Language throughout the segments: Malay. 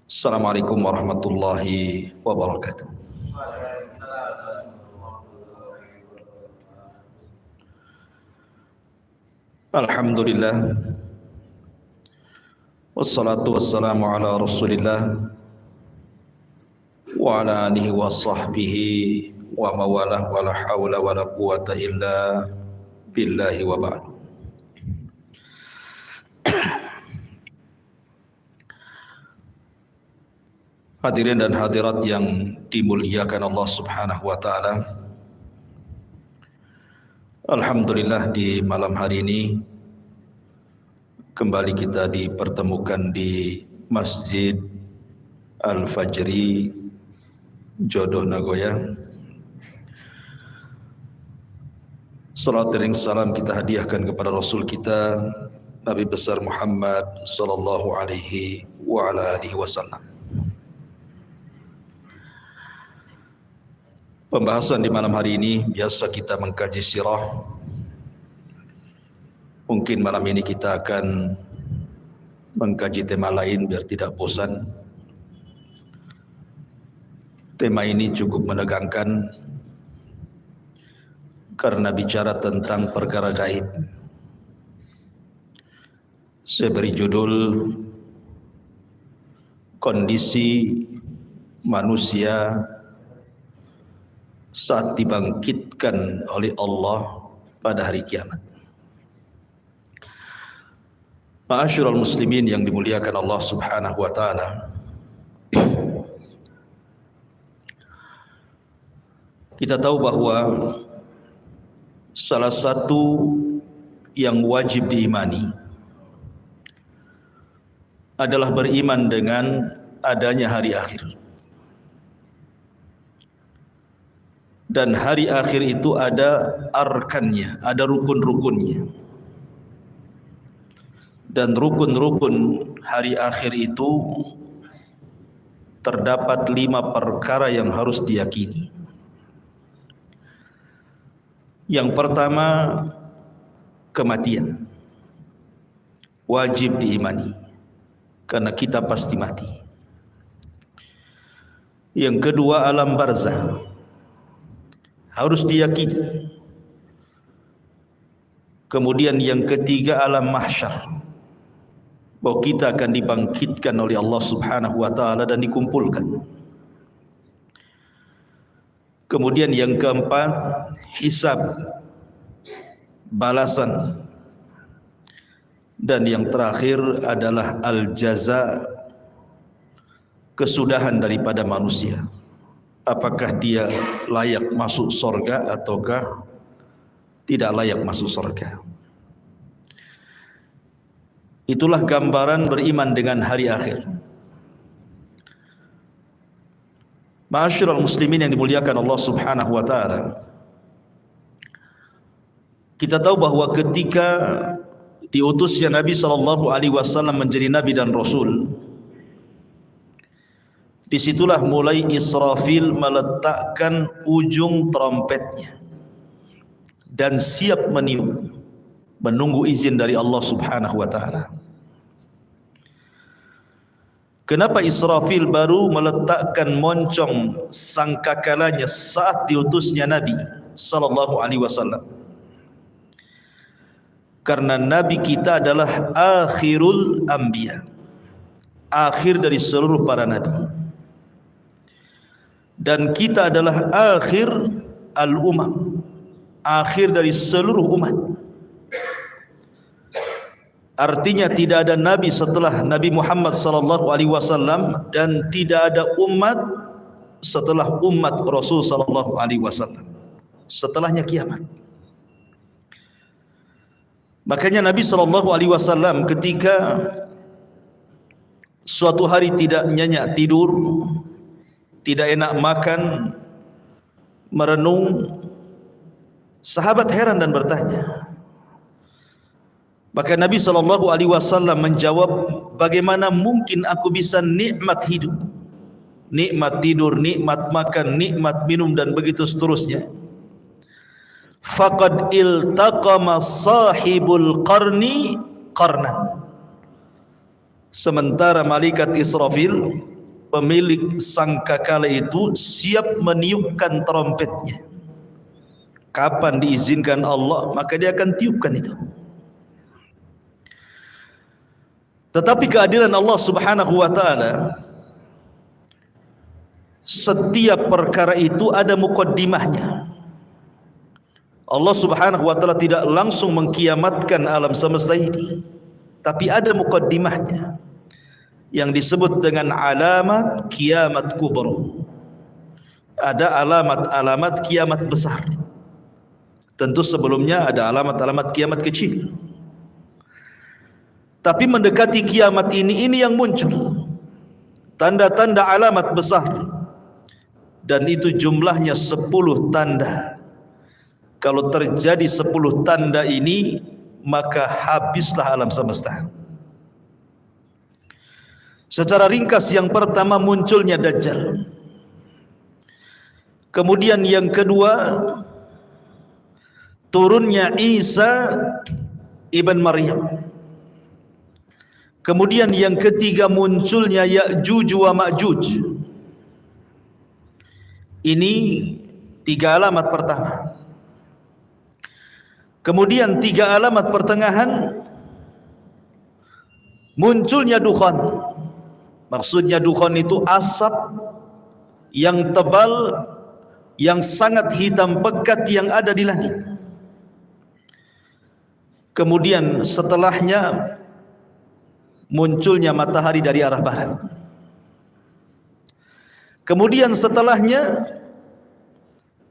Assalamualaikum warahmatullahi wabarakatuh. Alhamdulillah, wassalatu wassalamu ala rasulillah wa ala alihi wa sahbihi wa mawalah wa la hawla wa la quwata illa billahi wa ba'du. Hadirin dan hadirat yang dimuliakan Allah Subhanahu wa taala. Alhamdulillah, di malam hari ini kembali kita dipertemukan di Masjid Al-Fajri Jodoh Nagoya. Salat dan salam kita hadiahkan kepada Rasul kita Nabi besar Muhammad sallallahu alaihi wa ala alihi wasallam. Pembahasan di malam hari ini biasa kita mengkaji sirah. Mungkin malam ini kita akan mengkaji tema lain biar tidak bosan. Tema ini cukup menegangkan karena bicara tentang perkara gaib. Saya beri judul kondisi manusia saat dibangkitkan oleh Allah pada hari kiamat. Ma'asyiral muslimin yang dimuliakan Allah Subhanahu wa taala. Kita tahu bahwa salah satu yang wajib diimani adalah beriman dengan adanya hari akhir. Dan hari akhir itu ada arkannya, ada rukun-rukunnya. Dan rukun-rukun hari akhir itu terdapat 5 perkara yang harus diyakini. Yang pertama, kematian. Wajib diimani, karena kita pasti mati. Yang kedua, alam barzah. Harus diyakini. Kemudian yang ketiga, alam mahsyar, bahwa kita akan dibangkitkan oleh Allah Subhanahu wa taala dan dikumpulkan. Kemudian yang keempat, hisab, balasan. Dan yang terakhir adalah al-jaza, kesudahan daripada manusia. Apakah dia layak masuk surga ataukah tidak layak masuk surga. Itulah gambaran beriman dengan hari akhir. Ma'asyiral muslimin yang dimuliakan Allah Subhanahu wa taala. Kita tahu bahwa ketika diutusnya Nabi sallallahu alaihi wasallam menjadi nabi dan rasul, disitulah mulai Israfil meletakkan ujung trompetnya dan siap meniup, menunggu izin dari Allah Subhanahu wa taala. Kenapa Israfil baru meletakkan moncong sangkakalanya saat diutusnya Nabi sallallahu alaihi wasallam? Karena Nabi kita adalah akhirul anbiya, akhir dari seluruh para nabi. Dan kita adalah akhir al-umam, akhir dari seluruh umat. Artinya tidak ada nabi setelah Nabi Muhammad sallallahu alaihi wasallam dan tidak ada umat setelah umat Rasul sallallahu alaihi wasallam. Setelahnya kiamat. Makanya Nabi sallallahu alaihi wasallam ketika suatu hari tidak nyenyak tidur, tidak enak makan, merenung, sahabat heran dan bertanya. Maka Nabi sallallahu alaihi wasallam menjawab, bagaimana mungkin aku bisa nikmat hidup, nikmat tidur, nikmat makan, nikmat minum dan begitu seterusnya. Faqad iltaqama sahibul qarni qarnan. Sementara malaikat Israfil pemilik sangkakala itu siap meniupkan trompetnya. Kapan diizinkan Allah, maka dia akan tiupkan itu. Tetapi keadilan Allah Subhanahu wa taala, setiap perkara itu ada muqaddimahnya. Allah Subhanahu wa taala tidak langsung mengkiamatkan alam semesta ini, tapi ada muqaddimahnya yang disebut dengan alamat kiamat kubra. Ada alamat-alamat kiamat besar. Tentu sebelumnya ada alamat-alamat kiamat kecil. Tapi mendekati kiamat ini yang muncul tanda-tanda alamat besar, dan itu jumlahnya 10 tanda. Kalau terjadi 10 tanda ini, maka habislah alam semesta. Secara ringkas, yang pertama munculnya Dajjal. Kemudian yang kedua, turunnya Isa ibn Maryam. Kemudian yang ketiga, munculnya Ya'juj wa Ma'juj. Ini 3 alamat pertama. Kemudian 3 alamat pertengahan, munculnya dukhan. Maksudnya dukhan itu asap yang tebal, yang sangat hitam pekat yang ada di langit. Kemudian setelahnya munculnya matahari dari arah barat. Kemudian setelahnya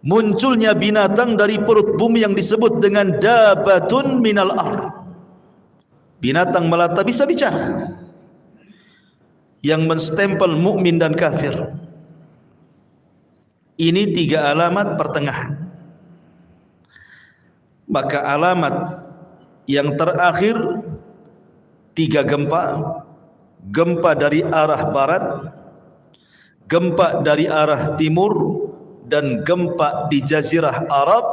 munculnya binatang dari perut bumi yang disebut dengan dabatun minal ar. Binatang melata bisa bicara, yang menstempel mukmin dan kafir. Ini 3 alamat pertengahan. Maka alamat yang terakhir 3 gempa. Gempa dari arah barat, gempa dari arah timur, dan gempa di Jazirah Arab,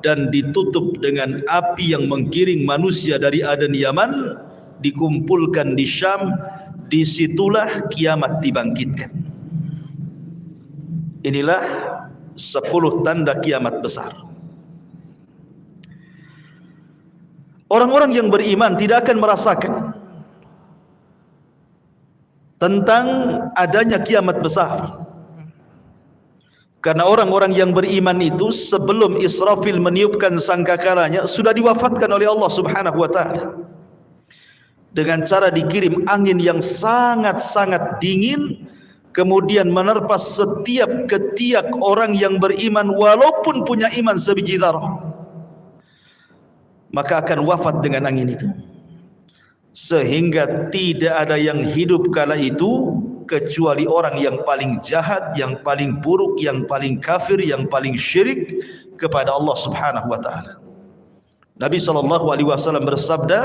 dan ditutup dengan api yang menggiring manusia dari Aden Yaman, dikumpulkan di Syam. Disitulah kiamat dibangkitkan. Inilah 10 tanda kiamat besar. Orang-orang yang beriman tidak akan merasakan tentang adanya kiamat besar, karena orang-orang yang beriman itu sebelum Israfil meniupkan sangkakalanya sudah diwafatkan oleh Allah Subhanahu wa taala dengan cara dikirim angin yang sangat-sangat dingin, kemudian menerpa setiap ketiak orang yang beriman walaupun punya iman sebiji zarah, maka akan wafat dengan angin itu. Sehingga tidak ada yang hidup kala itu kecuali orang yang paling jahat, yang paling buruk, yang paling kafir, yang paling syirik kepada Allah Subhanahu wa taala. Nabi SAW bersabda,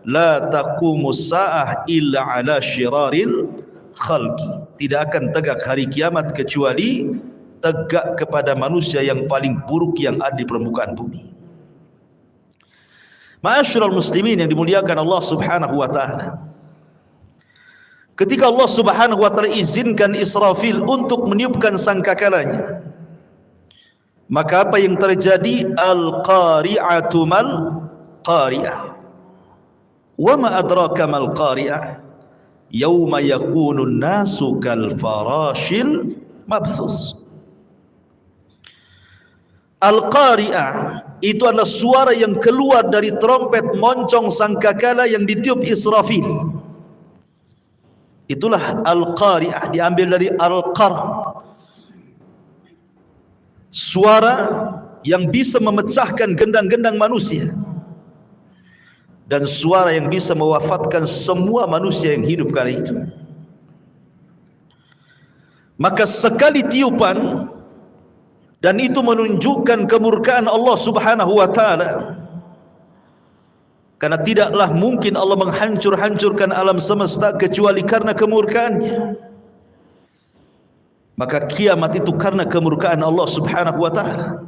la taqumus sa'ah illa ala syiraril khalqi. Tidak akan tegak hari kiamat kecuali tegak kepada manusia yang paling buruk yang ada di permukaan bumi. Ma'asyiral muslimin yang dimuliakan Allah Subhanahu wa taala, ketika Allah Subhanahu wa taala izinkan Israfil untuk meniupkan sangkakalanya, maka apa yang terjadi? Al-qari'atu mal qari'ah. Wa ma adraka mal qari'ah? Yauma yakunun nasu kal farashil mabthus. Al-qari'ah itu adalah suara yang keluar dari trompet moncong sangkakala yang ditiup Israfil. Itulah al-qari'ah, diambil dari al-qar', suara yang bisa memecahkan gendang-gendang manusia, dan suara yang bisa mewafatkan semua manusia yang hidup kali itu. Maka sekali tiupan, dan itu menunjukkan kemurkaan Allah Subhanahu wa taala, karena tidaklah mungkin Allah menghancur-hancurkan alam semesta kecuali karena kemurkaannya. Maka kiamat itu karena kemurkaan Allah Subhanahu wa taala.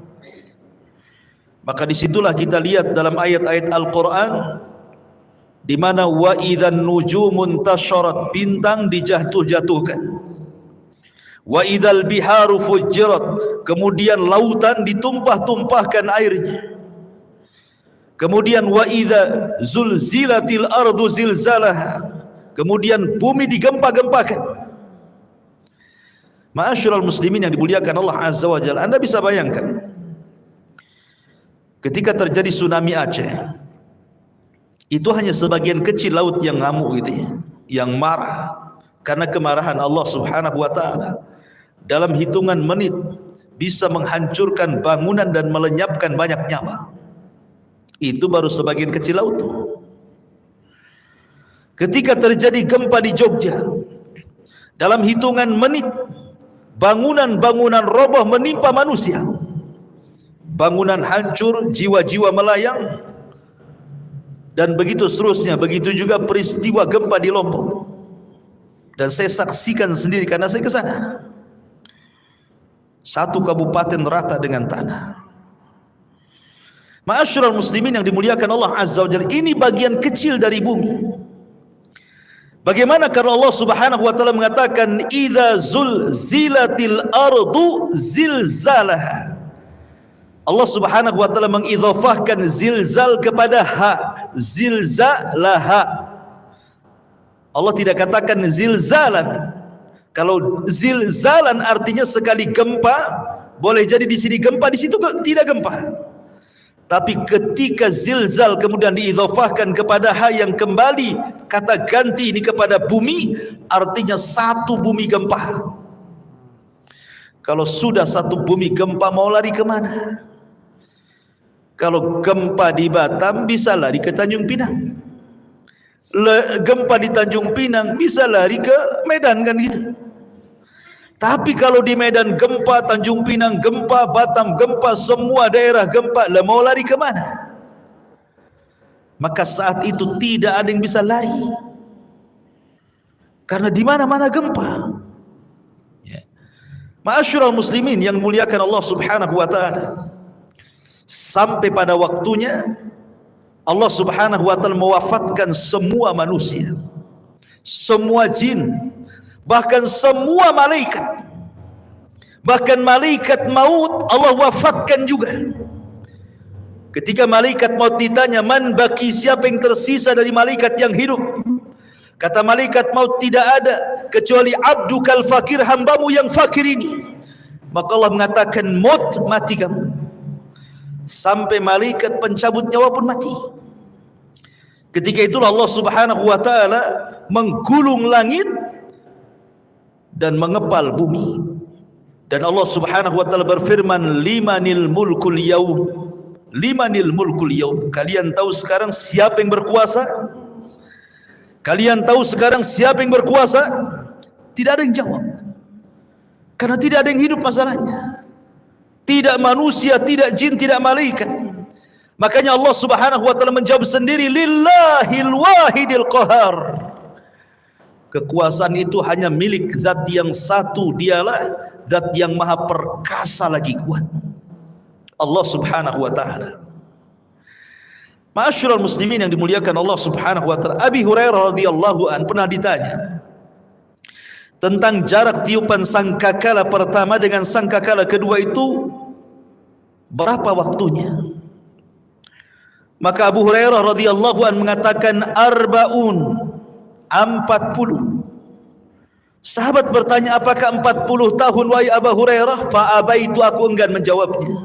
Maka disitulah kita lihat dalam ayat-ayat Al-Quran, di mana wa idzan nujumun tasharat, bintang dijatuh-jatuhkan. Wa idzal biharu fujjirat, kemudian lautan ditumpah-tumpahkan airnya. Kemudian wa idza zulzilatil ardu zilzalaha, kemudian bumi digempa-gempakan. Ma'asyiral muslimin yang dimuliakan Allah Azza wa Jalla, Anda bisa bayangkan ketika terjadi tsunami Aceh, itu hanya sebagian kecil laut yang ngamuk gitu ya, yang marah karena kemarahan Allah Subhanahu wa taala. Dalam hitungan menit bisa menghancurkan bangunan dan melenyapkan banyak nyawa. Itu baru sebagian kecil laut. Ketika terjadi gempa di Jogja, dalam hitungan menit bangunan-bangunan roboh menimpa manusia. Bangunan hancur, jiwa-jiwa melayang, dan begitu seterusnya. Begitu juga peristiwa gempa di Lombok, dan saya saksikan sendiri karena saya ke sana. Satu kabupaten rata dengan tanah. Ma'asyiral muslimin yang dimuliakan Allah Azza wa Jalla, ini bagian kecil dari bumi. Bagaimana kalau Allah Subhanahu wa taala mengatakan idza zulzilatil ardu zilzalaha. Allah Subhanahu wa taala mengidhafahkan zilzal kepada ha, zilzalaha. Allah tidak katakan zilzalan. Kalau zilzalan artinya sekali gempa, boleh jadi di sini gempa, di situ tidak gempa. Tapi ketika zilzal kemudian diidhafahkan kepada ha yang kembali kata ganti ini kepada bumi, artinya satu bumi gempa. Kalau sudah satu bumi gempa, mau lari kemana? Kalau gempa di Batam bisa lari ke Tanjung Pinang. Gempa di Tanjung Pinang bisa lari ke Medan, kan gitu. Tapi kalau di Medan gempa, Tanjung Pinang gempa, Batam gempa, semua daerah gempa, lah mau lari kemana? Maka saat itu tidak ada yang bisa lari, karena di mana-mana gempa. Ya. Ma'asyiral muslimin yang muliakan Allah Subhanahu wa taala, sampai pada waktunya Allah Subhanahu wa taala mewafatkan semua manusia, semua jin, bahkan semua malaikat. Bahkan malaikat maut Allah wafatkan juga. Ketika malaikat maut ditanya, man baki, siapa yang tersisa dari malaikat yang hidup? Kata malaikat maut, tidak ada kecuali abdukal fakir, hambamu yang fakir ini. Maka Allah mengatakan, maut, mati kamu. Sampai malaikat pencabut nyawa pun mati. Ketika itulah Allah Subhanahu wa taala menggulung langit dan mengepal bumi. Dan Allah Subhanahu wa taala berfirman, limanil mulkul yaum, limanil mulkul yaum. Kalian tahu sekarang siapa yang berkuasa? Kalian tahu sekarang siapa yang berkuasa? Tidak ada yang jawab, karena tidak ada yang hidup masalahnya. Tidak manusia, tidak jin, tidak malaikat. Makanya Allah Subhanahu wa taala menjawab sendiri, lillahil wahidil qahar. Kekuasaan itu hanya milik zat yang satu, dialah zat yang maha perkasa lagi kuat, Allah Subhanahu wa taala. Ma'asyiral muslimin yang dimuliakan Allah Subhanahu wa taala, Abi Hurairah radhiyallahu an pernah ditanya tentang jarak tiupan sangkakala pertama dengan sangkakala kedua itu berapa waktunya. Maka Abu Hurairah radhiyallahu an mengatakan arba'un, 40. Sahabat bertanya, apakah 40 tahun wahai Abu Hurairah? Fa'abaitu, aku enggan menjawabnya.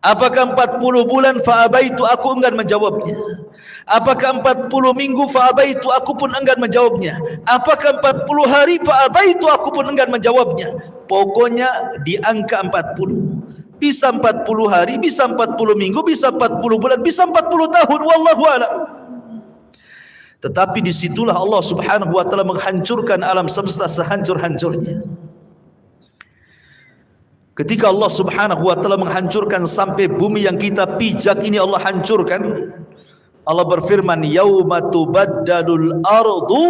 Apakah 40 bulan? Fa'abaitu, aku enggan menjawabnya. Apakah 40 minggu? Fa'abaitu, aku pun enggan menjawabnya. Apakah 40 hari? Fa'abaitu, aku pun enggan menjawabnya. Pokoknya di angka 40. Bisa 40 hari, bisa 40 minggu, bisa 40 bulan, bisa 40 tahun, wallahu a'lam. Tetapi disitulah Allah Subhanahu wa taala menghancurkan alam semesta sehancur-hancurnya. Ketika Allah Subhanahu wa taala menghancurkan sampai bumi yang kita pijak ini Allah hancurkan, Allah berfirman, yauma tubaddalul ardu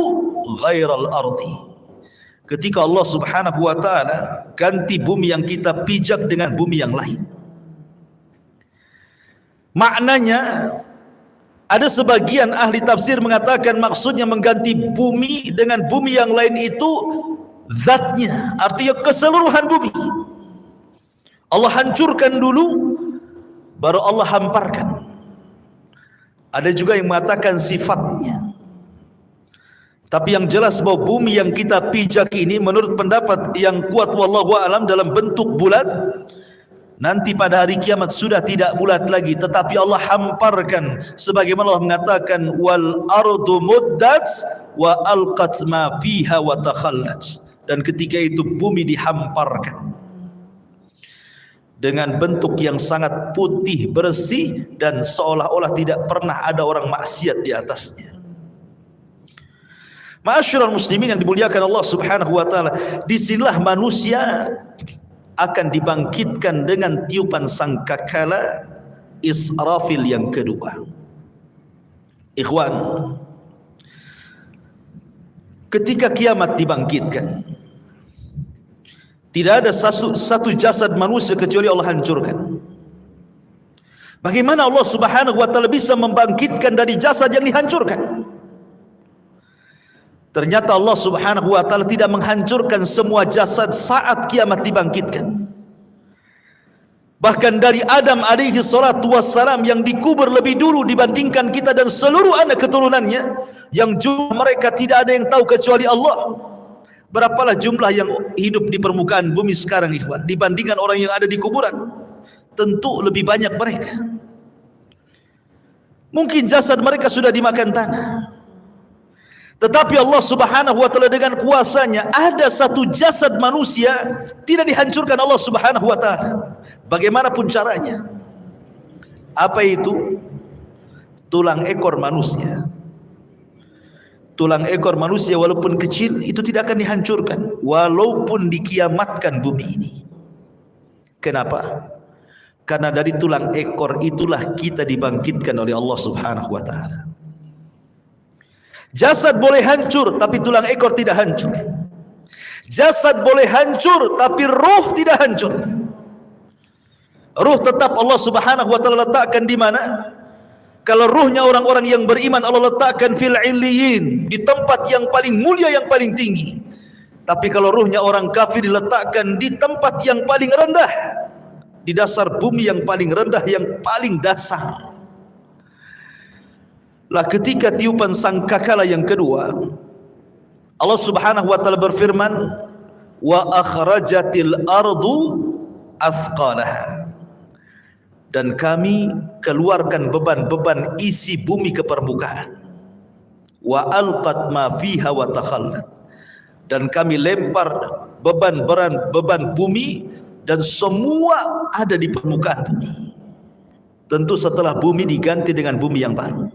ghairal ardi. Ketika Allah Subhanahu wa taala ganti bumi yang kita pijak dengan bumi yang lain. Maknanya, ada sebagian ahli tafsir mengatakan maksudnya mengganti bumi dengan bumi yang lain itu zatnya, artinya keseluruhan bumi. Allah hancurkan dulu, baru Allah hamparkan. Ada juga yang mengatakan sifatnya. Tapi yang jelas bahwa bumi yang kita pijak ini menurut pendapat yang kuat wallahu alam dalam bentuk bulat, nanti pada hari kiamat sudah tidak bulat lagi, tetapi Allah hamparkan sebagaimana Allah mengatakan wal ardu muddat wa alqat ma fiha wa takhallat. Dan ketika itu bumi dihamparkan dengan bentuk yang sangat putih bersih dan seolah-olah tidak pernah ada orang maksiat di atasnya. Ma'asyiral muslimin yang dimuliakan Allah Subhanahu wa taala, disinilah manusia akan dibangkitkan dengan tiupan sangkakala Israfil yang kedua. Ikhwan, ketika kiamat dibangkitkan, tidak ada satu jasad manusia kecuali Allah hancurkan. Bagaimana Allah Subhanahu wa taala bisa membangkitkan dari jasad yang dihancurkan? Ternyata Allah Subhanahu wa taala tidak menghancurkan semua jasad saat kiamat dibangkitkan. Bahkan dari Adam alaihi salatu wassalam yang dikubur lebih dulu dibandingkan kita dan seluruh anak keturunannya, yang jumlah mereka tidak ada yang tahu kecuali Allah. Berapalah jumlah yang hidup di permukaan bumi sekarang, ikhwan, dibandingkan orang yang ada di kuburan? Tentu lebih banyak mereka. Mungkin jasad mereka sudah dimakan tanah. Tetapi Allah Subhanahu wa taala dengan kuasanya, ada satu jasad manusia tidak dihancurkan Allah Subhanahu wa taala. Bagaimanapun caranya. Apa itu? Tulang ekor manusia. Tulang ekor manusia walaupun kecil itu tidak akan dihancurkan walaupun dikiamatkan bumi ini. Kenapa? Karena dari tulang ekor itulah kita dibangkitkan oleh Allah Subhanahu wa taala. Jasad boleh hancur tapi tulang ekor tidak hancur. Jasad boleh hancur tapi roh tidak hancur. Roh tetap Allah Subhanahu wa taala letakkan di mana? Kalau ruhnya orang-orang yang beriman Allah letakkan fil illiyin, di tempat yang paling mulia, yang paling tinggi. Tapi kalau ruhnya orang kafir diletakkan di tempat yang paling rendah, di dasar bumi yang paling rendah, yang paling dasar. Lah ketika tiupan sangkakala yang kedua, Allah Subhanahu wa taala berfirman, wa akhrajatil ardu athqalaha. Dan kami keluarkan beban-beban isi bumi ke permukaan. Wa alqat ma fiha wa takhallat. Dan kami lempar beban bumi dan semua ada di permukaan bumi. Tentu setelah bumi diganti dengan bumi yang baru.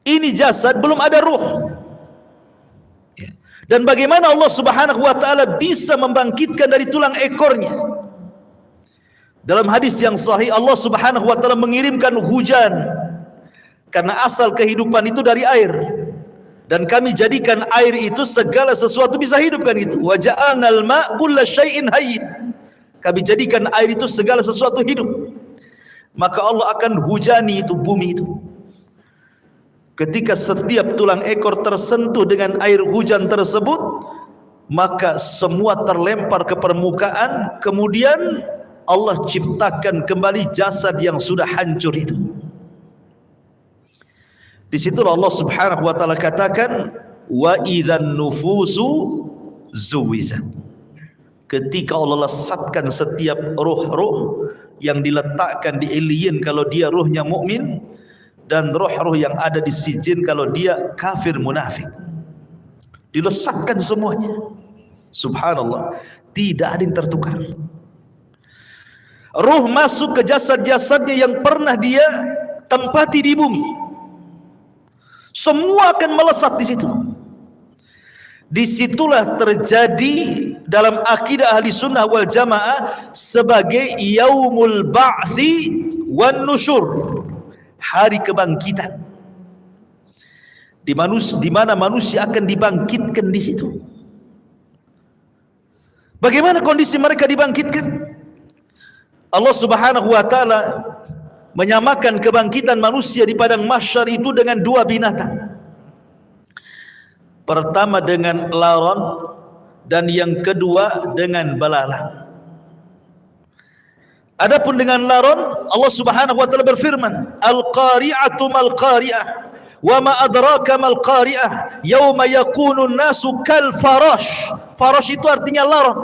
Ini jasad, belum ada ruh. Dan bagaimana Allah Subhanahu wa taala bisa membangkitkan dari tulang ekornya? Dalam hadis yang sahih Allah Subhanahu wa taala mengirimkan hujan, karena asal kehidupan itu dari air, dan kami jadikan air itu segala sesuatu bisa hidup, kan itu. Wa ja'alnal ma' kulla syai'in hayy. Kami jadikan air itu segala sesuatu hidup. Maka Allah akan hujani itu bumi itu. Ketika setiap tulang ekor tersentuh dengan air hujan tersebut, maka semua terlempar ke permukaan. Kemudian Allah ciptakan kembali jasad yang sudah hancur itu. Di situ Allah Subhanahu wa taala katakan, wa idzan nufusu zuwizat. Ketika Allah lesatkan setiap ruh-ruh yang diletakkan di illiyin kalau dia ruhnya mukmin, dan roh-roh yang ada di sijin kalau dia kafir munafik, dilesatkan semuanya. Subhanallah, tidak ada yang tertukar. Ruh masuk ke jasad-jasadnya yang pernah dia tempati di bumi, semua akan melesat di situ. Disitulah terjadi dalam akidah ahli sunnah wal jamaah sebagai yaumul ba'thi wan nusyur, hari kebangkitan, di mana manusia akan dibangkitkan di situ. Bagaimana kondisi mereka dibangkitkan? Allah Subhanahu wa taala menyamakan kebangkitan manusia di padang mahsyar itu dengan dua binatang. Pertama dengan laron, dan yang kedua dengan belalang. Adapun dengan laron, Allah Subhanahu wa taala berfirman, Al-qari'atu mal qari'ah, wa ma adraka mal qari'ah, yauma yakunu an-nasu kal farash. Farash itu artinya laron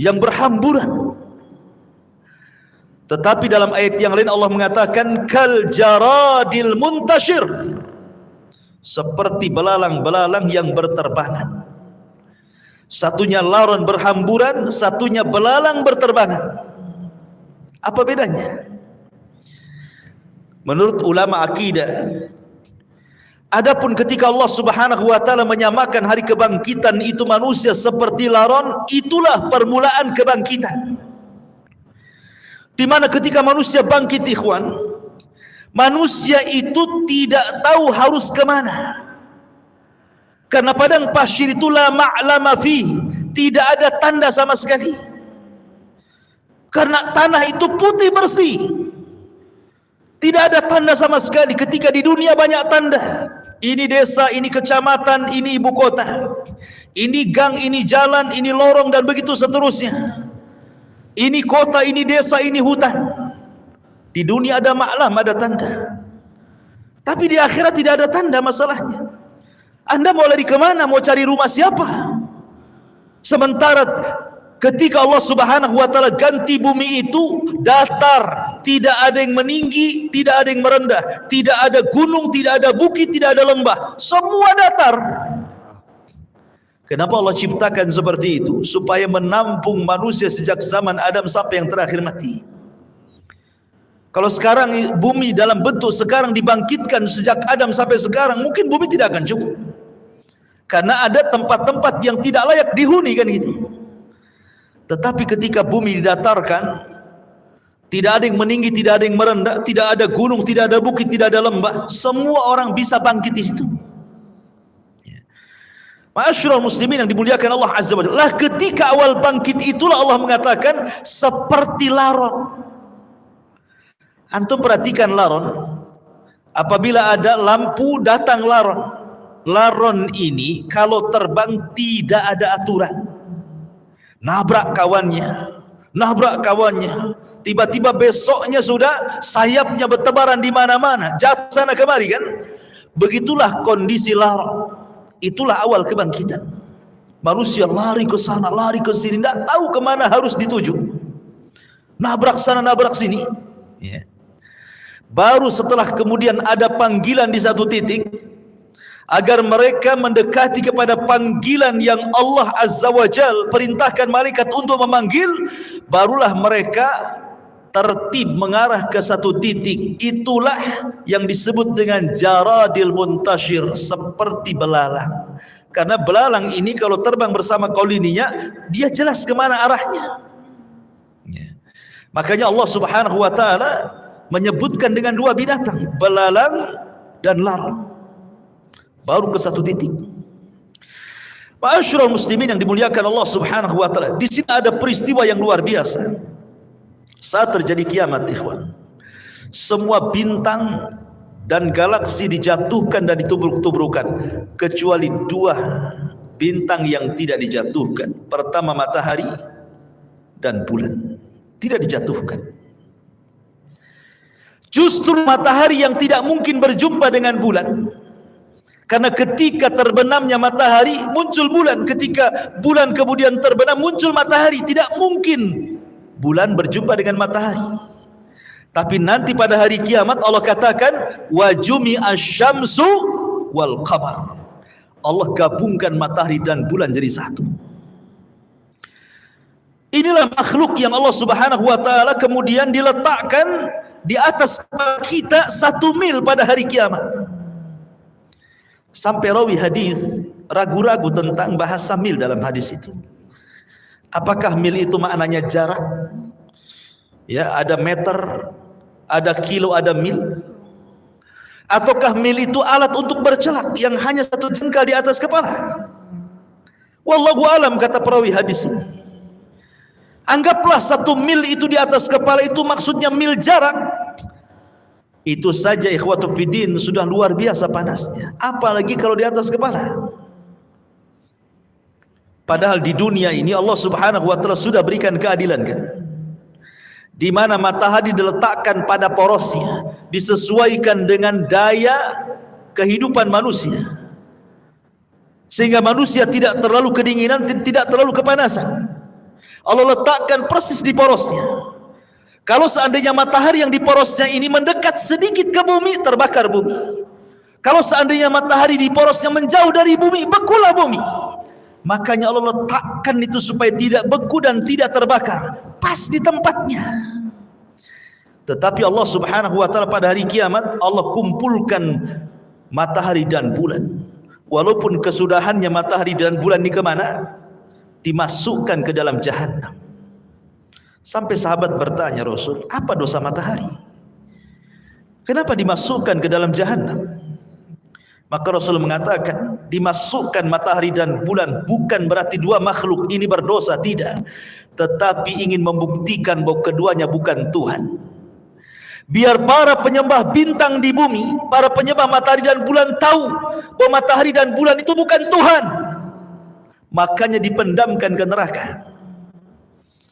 yang berhamburan. Tetapi dalam ayat yang lain Allah mengatakan kal jaradil muntashir, seperti belalang-belalang yang berterbangan. Satunya laron berhamburan, satunya belalang berterbangan. Apa bedanya? Menurut ulama akidah, adapun ketika Allah Subhanahu wa taala menyamakan hari kebangkitan itu manusia seperti laron, itulah permulaan kebangkitan. Di mana ketika manusia bangkit, ikhwan, manusia itu tidak tahu harus kemana. Karena padang pasir itu la ma'lama fi, tidak ada tanda sama sekali. Karena tanah itu putih bersih, tidak ada tanda sama sekali. Ketika di dunia banyak tanda, ini desa, ini kecamatan, ini ibu kota, ini gang, ini jalan, ini lorong, dan begitu seterusnya. Ini kota, ini desa, ini hutan. Di dunia ada maklam, ada tanda. Tapi di akhirat tidak ada tanda. Masalahnya, Anda mau lari kemana? Mau cari rumah siapa? Sementara ketika Allah Subhanahu wa taala ganti bumi itu datar, tidak ada yang meninggi, tidak ada yang merendah, tidak ada gunung, tidak ada bukit, tidak ada lembah, semua datar. Kenapa Allah ciptakan seperti itu? Supaya menampung manusia sejak zaman Adam sampai yang terakhir mati. Kalau sekarang bumi dalam bentuk sekarang dibangkitkan sejak Adam sampai sekarang, mungkin bumi tidak akan cukup. Karena ada tempat-tempat yang tidak layak dihuni, kan gitu. Tetapi ketika bumi didatarkan, tidak ada yang meninggi, tidak ada yang merendah, tidak ada gunung, tidak ada bukit, tidak ada lembah, semua orang bisa bangkit di situ. Ma'asyiral muslimin yang dimuliakan Allah Azza wa Jalla, ketika awal bangkit itulah Allah mengatakan seperti laron. Antum perhatikan laron, apabila ada lampu datang laron. Laron ini kalau terbang tidak ada aturan. Nabrak kawannya, tiba-tiba besoknya sudah sayapnya bertebaran di mana-mana, jatuh sana kemari, kan? Begitulah kondisi laron. Itulah awal kebangkitan. Manusia lari ke sana, lari ke sini, tidak tahu kemana harus dituju. Nabrak sana, nabrak sini. Baru setelah kemudian ada panggilan di satu titik, agar mereka mendekati kepada panggilan yang Allah Azza wa Jal perintahkan malaikat untuk memanggil, barulah mereka tertib mengarah ke satu titik. Itulah yang disebut dengan jaradil muntashir, seperti belalang. Karena belalang ini kalau terbang bersama koloninya, dia jelas kemana arahnya. Makanya Allah Subhanahu wa taala menyebutkan dengan dua binatang, belalang dan laron. Baru ke satu titik. Ma'asyiral muslimin yang dimuliakan Allah Subhanahu wa taala, di sini ada peristiwa yang luar biasa. Saat terjadi kiamat, ikhwan, semua bintang dan galaksi dijatuhkan dan ditubruk-tubrukan, kecuali dua bintang yang tidak dijatuhkan. Pertama matahari dan bulan tidak dijatuhkan. Justru matahari yang tidak mungkin berjumpa dengan bulan. Karena ketika terbenamnya matahari muncul bulan, ketika bulan kemudian terbenam muncul matahari. Tidak mungkin bulan berjumpa dengan matahari. Tapi nanti pada hari kiamat Allah katakan wa jumi'asy syamsu wal qamar. Allah gabungkan matahari dan bulan jadi satu. Inilah makhluk yang Allah Subhanahu wa taala kemudian diletakkan di atas kita 1 mil pada hari kiamat. Sampai rawi hadis ragu-ragu tentang bahasa mil dalam hadis itu. Apakah mil itu maknanya jarak? Ya, ada meter, ada kilo, ada mil. Ataukah mil itu alat untuk bercelak yang hanya 1 jengkal di atas kepala? Wallahu alam, kata perawi hadis ini. Anggaplah 1 mil itu di atas kepala itu maksudnya mil jarak. Itu saja ikhwatu fiddin sudah luar biasa panasnya. Apalagi kalau di atas kepala. Padahal di dunia ini Allah Subhanahu wa taala sudah berikan keadilan kan. Di mana matahari diletakkan pada porosnya, disesuaikan dengan daya kehidupan manusia. Sehingga manusia tidak terlalu kedinginan, tidak terlalu kepanasan. Allah letakkan persis di porosnya. Kalau seandainya matahari yang di porosnya ini mendekat sedikit ke bumi, terbakar bumi. Kalau seandainya matahari di porosnya menjauh dari bumi, bekulah bumi. Makanya Allah letakkan itu supaya tidak beku dan tidak terbakar, pas di tempatnya. Tetapi Allah Subhanahu wa taala pada hari kiamat Allah kumpulkan matahari dan bulan. Walaupun kesudahannya matahari dan bulan ini kemana? Dimasukkan ke dalam jahanam. Sampai sahabat bertanya, Rasul, apa dosa matahari? Kenapa dimasukkan ke dalam jahanam? Maka Rasul mengatakan, dimasukkan matahari dan bulan bukan berarti dua makhluk ini berdosa, tidak. Tetapi ingin membuktikan bahwa keduanya bukan Tuhan. Biar para penyembah bintang di bumi, para penyembah matahari dan bulan tahu bahwa matahari dan bulan itu bukan Tuhan. Makanya dipendamkan ke neraka.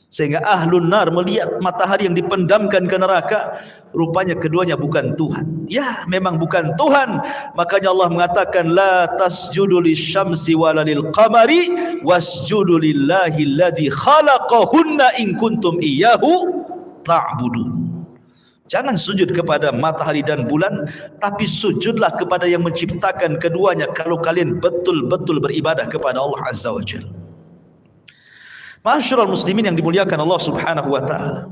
Sehingga ahlun nar melihat matahari yang dipendamkan ke neraka, rupanya keduanya bukan Tuhan. Ya, memang bukan Tuhan. Makanya Allah mengatakan, la tasjudu lisyamsi wala lilqamari wasjudu lillahi alladhi khalaqahunna in kuntum iyyahu ta'budun. Jangan sujud kepada matahari dan bulan, tapi sujudlah kepada yang menciptakan keduanya kalau kalian betul-betul beribadah kepada Allah Azza wa Jalla. Ma'asyiral muslimin yang dimuliakan Allah Subhanahu wa taala.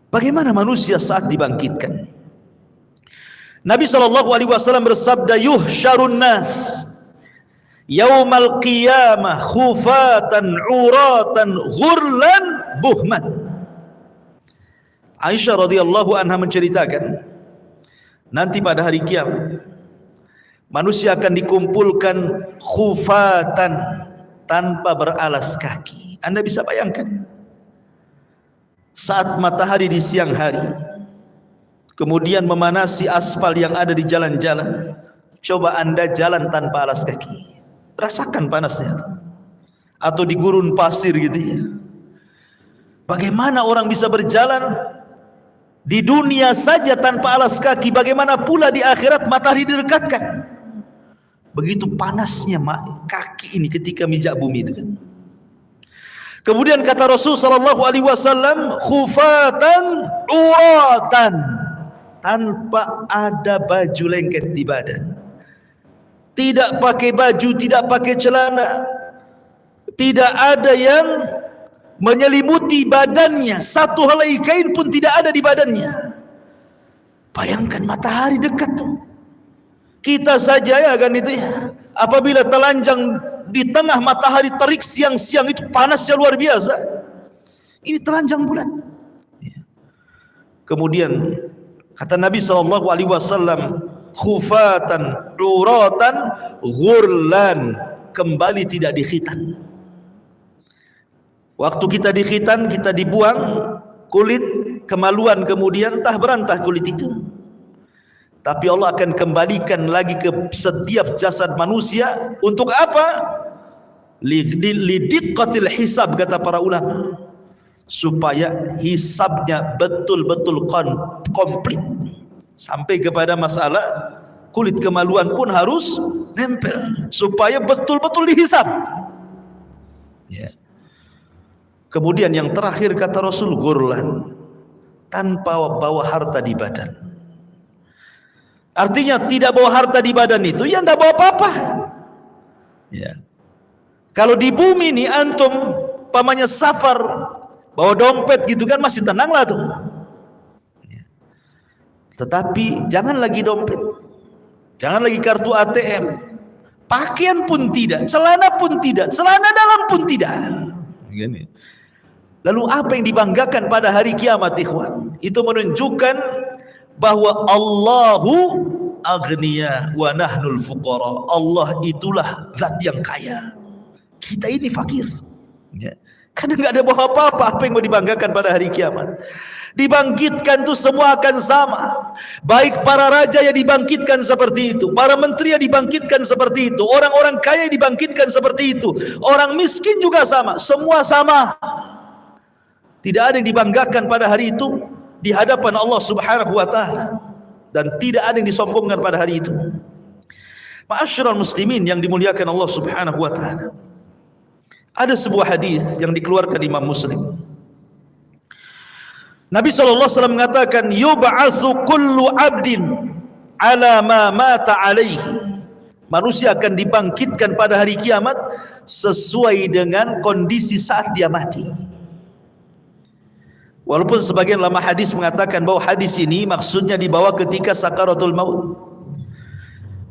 Bagaimana manusia saat dibangkitkan? Nabi sallallahu alaihi wasallam bersabda, yuhsyarun nas yaumal qiyamah khufatan uratan ghurlan buhman. Aisyah radhiyallahu anha menceritakan, nanti pada hari kiamat manusia akan dikumpulkan khufatan, tanpa beralas kaki. Anda bisa bayangkan saat matahari di siang hari kemudian memanasi aspal yang ada di jalan-jalan. Coba Anda jalan tanpa alas kaki, rasakan panasnya. Atau di gurun pasir gitu ya. Bagaimana orang bisa berjalan di dunia saja tanpa alas kaki, bagaimana pula di akhirat matahari direkatkan. Begitu panasnya kaki ini ketika mijak bumi itu kan. Kemudian kata Rasul sallallahu alaihi wasallam, khufatan uratan, tanpa ada baju lengket di badan. Tidak pakai baju, tidak pakai celana. Tidak ada yang menyelimuti badannya, satu helai kain pun tidak ada di badannya. Bayangkan matahari dekat tuh. Kita saja ya kan itu ya, apabila telanjang di tengah matahari terik siang-siang itu panasnya luar biasa. Ini telanjang bulat. Kemudian kata Nabi sallallahu alaihi wasallam, khufatan uratan ghurlan, kembali tidak dikhitan. Waktu kita dikhitan, kita dibuang kulit, kemaluan kemudian entah berantah kulit itu. Tapi Allah akan kembalikan lagi ke setiap jasad manusia. Untuk apa? Lidiqqatil hisab, kata para ulama, supaya hisabnya betul-betul komplit. Sampai kepada masalah kulit kemaluan pun harus nempel, supaya betul-betul dihisab ya. Kemudian yang terakhir kata Rasul, ghurlan, tanpa bawa harta di badan. Artinya tidak bawa harta di badan itu ya tidak bawa apa-apa ya. Kalau di bumi ini antum pamannya safar bawa dompet gitu kan masih tenang lah tuh ya. Tetapi jangan lagi dompet, jangan lagi kartu ATM, pakaian pun tidak, celana pun tidak, celana dalam pun tidak. Lalu apa yang dibanggakan pada hari kiamat ikhwan? Itu menunjukkan bahwa Allahu aghniya wa nahnul fuqara. Allah itulah zat yang kaya, kita ini fakir ya. Karena nggak ada bawa apa-apa. Apa yang mau dibanggakan pada hari kiamat? Dibangkitkan itu semua akan sama. Baik para raja yang dibangkitkan seperti itu, para menteri yang dibangkitkan seperti itu, orang-orang kaya yang dibangkitkan seperti itu, orang miskin juga sama. Semua sama. Tidak ada yang dibanggakan pada hari itu di hadapan Allah Subhanahu wa taala, dan tidak ada yang disombongkan pada hari itu. Ma'asyiral muslimin yang dimuliakan Allah Subhanahu wa taala. Ada sebuah hadis yang dikeluarkan Imam Muslim. Nabi SAW mengatakan, yub'atsu kullu 'abdin 'ala ma mata 'alaihi. Manusia akan dibangkitkan pada hari kiamat sesuai dengan kondisi saat dia mati. Walaupun sebagian ulama hadis mengatakan bahwa hadis ini maksudnya dibawa ketika sakaratul maut.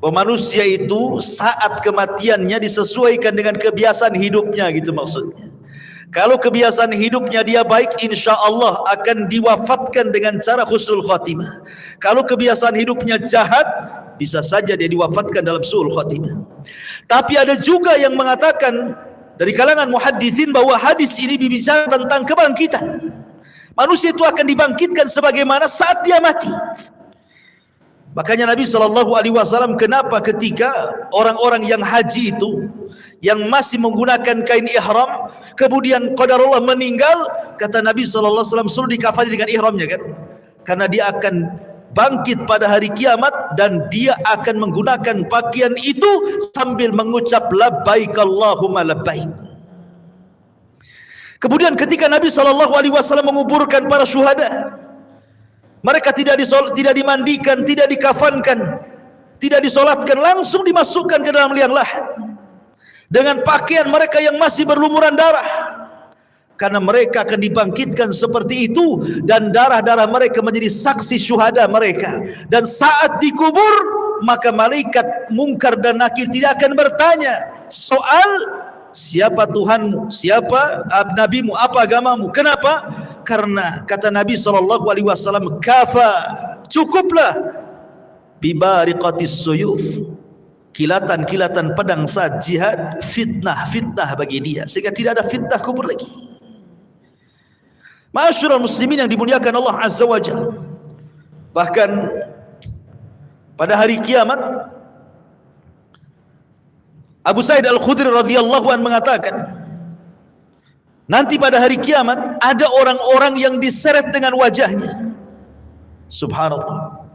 Bahwa manusia itu saat kematiannya disesuaikan dengan kebiasaan hidupnya, gitu maksudnya. Kalau kebiasaan hidupnya dia baik, insya Allah akan diwafatkan dengan cara husnul khatimah. Kalau kebiasaan hidupnya jahat, bisa saja dia diwafatkan dalam su'ul khatimah. Tapi ada juga yang mengatakan dari kalangan muhadditsin bahwa hadis ini berbicara tentang kebangkitan. Manusia itu akan dibangkitkan sebagaimana saat dia mati. Makanya Nabi SAW, kenapa ketika orang-orang yang haji itu, yang masih menggunakan kain ihram, kemudian qadarullah meninggal, kata Nabi SAW, suruh dikafani dengan ihramnya kan? Karena dia akan bangkit pada hari kiamat, dan dia akan menggunakan pakaian itu sambil mengucap labbaik Allahumma labbaik. Kemudian ketika Nabi SAW menguburkan para syuhada, mereka tidak dimandikan, tidak dikafankan, tidak disolatkan, langsung dimasukkan ke dalam liang lahat dengan pakaian mereka yang masih berlumuran darah, karena mereka akan dibangkitkan seperti itu, dan darah-darah mereka menjadi saksi syuhada mereka. Dan saat dikubur, maka malaikat mungkar dan nakir tidak akan bertanya soal siapa Tuhanmu, siapa nabimu, apa agamamu. Kenapa? Karena kata Nabi SAW, kafa, cukuplah bibariqatis suyuf, kilatan-kilatan pedang saat jihad, fitnah bagi dia, sehingga tidak ada fitnah kubur lagi. Ma'asyiral muslimin yang dimuliakan Allah Azza wa Jalla, bahkan pada hari kiamat, Abu Sa'id Al-Khudri radhiyallahu anhu mengatakan, nanti pada hari kiamat ada orang-orang yang diseret dengan wajahnya. Subhanallah.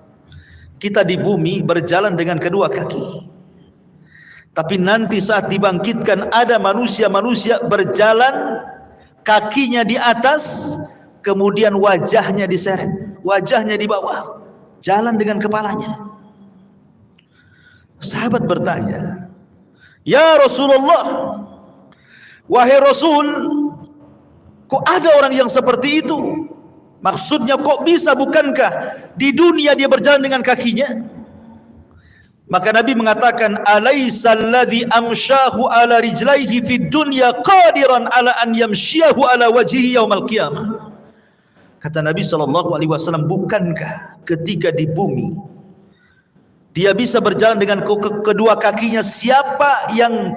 Kita di bumi berjalan dengan kedua kaki, tapi nanti saat dibangkitkan ada manusia-manusia berjalan kakinya di atas, kemudian wajahnya diseret, wajahnya di bawah, jalan dengan kepalanya. Sahabat bertanya, ya Rasulullah, wahai Rasul, kok ada orang yang seperti itu? Maksudnya kok bisa, bukankah di dunia dia berjalan dengan kakinya? Maka Nabi mengatakan, alaysa alladhi amshahu ala rijlaihi fid dunya qadiran ala an yamshiyahu ala wajhihi yaumal qiyamah. Kata Nabi SAW, bukankah ketika di bumi dia bisa berjalan dengan kedua kakinya, siapa yang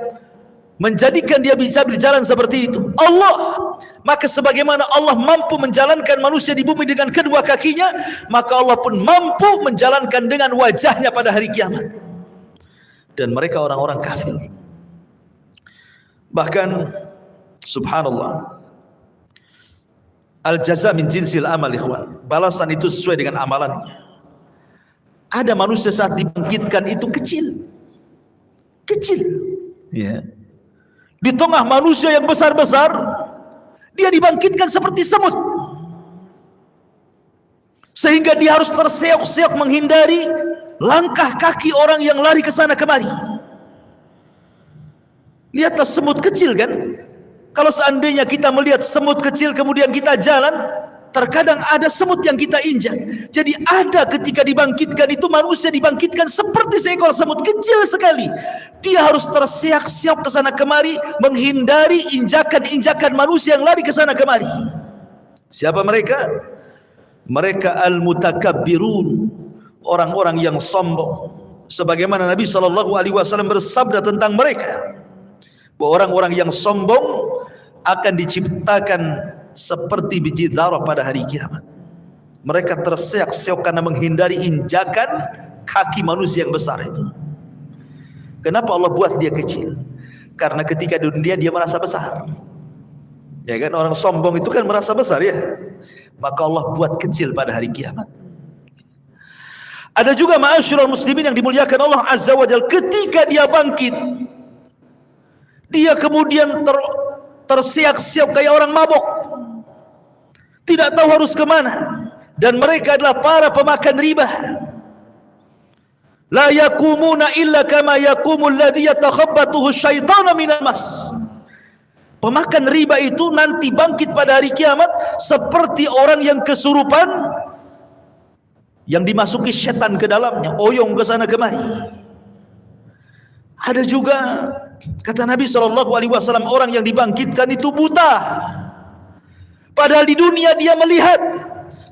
menjadikan dia bisa berjalan seperti itu? Allah. Maka sebagaimana Allah mampu menjalankan manusia di bumi dengan kedua kakinya, maka Allah pun mampu menjalankan dengan wajahnya pada hari kiamat. Dan mereka orang-orang kafir. Bahkan subhanallah, al-jaza min jinsil amal, ikhwan. Balasan itu sesuai dengan amalannya. Ada manusia saat dibangkitkan itu kecil, ya. Di tengah manusia yang besar-besar, dia dibangkitkan seperti semut, sehingga dia harus terseok-seok menghindari langkah kaki orang yang lari ke sana kemari. Lihatlah semut kecil kan. Kalau seandainya kita melihat semut kecil kemudian kita jalan, terkadang ada semut yang kita injak. Jadi ada ketika dibangkitkan itu, manusia dibangkitkan seperti seekor semut kecil sekali. Dia harus terseok-seok ke sana kemari, menghindari injakan-injakan manusia yang lari ke sana kemari. Siapa mereka? Mereka al-mutakabbirun, orang-orang yang sombong. Sebagaimana Nabi SAW bersabda tentang mereka, bahwa orang-orang yang sombong akan diciptakan seperti biji zarah pada hari kiamat. Mereka terseok-seok karena menghindari injakan kaki manusia yang besar itu. Kenapa Allah buat dia kecil? Karena ketika di dunia dia merasa besar. Ya kan, orang sombong itu kan merasa besar ya. Maka Allah buat kecil pada hari kiamat. Ada juga ma'asyiral muslimin yang dimuliakan Allah Azza wa Jalla, ketika dia bangkit, dia kemudian terseok-seok kayak orang mabuk, tidak tahu harus kemana. Dan mereka adalah para pemakan riba. La yakumuna illa kama yakumul ladzi yatakhabbathu syaitanu minal mas. Pemakan riba itu nanti bangkit pada hari kiamat seperti orang yang kesurupan, yang dimasuki setan ke dalamnya, oyong ke sana kemari. Ada juga kata Nabi SAW, orang yang dibangkitkan itu buta, padahal di dunia dia melihat,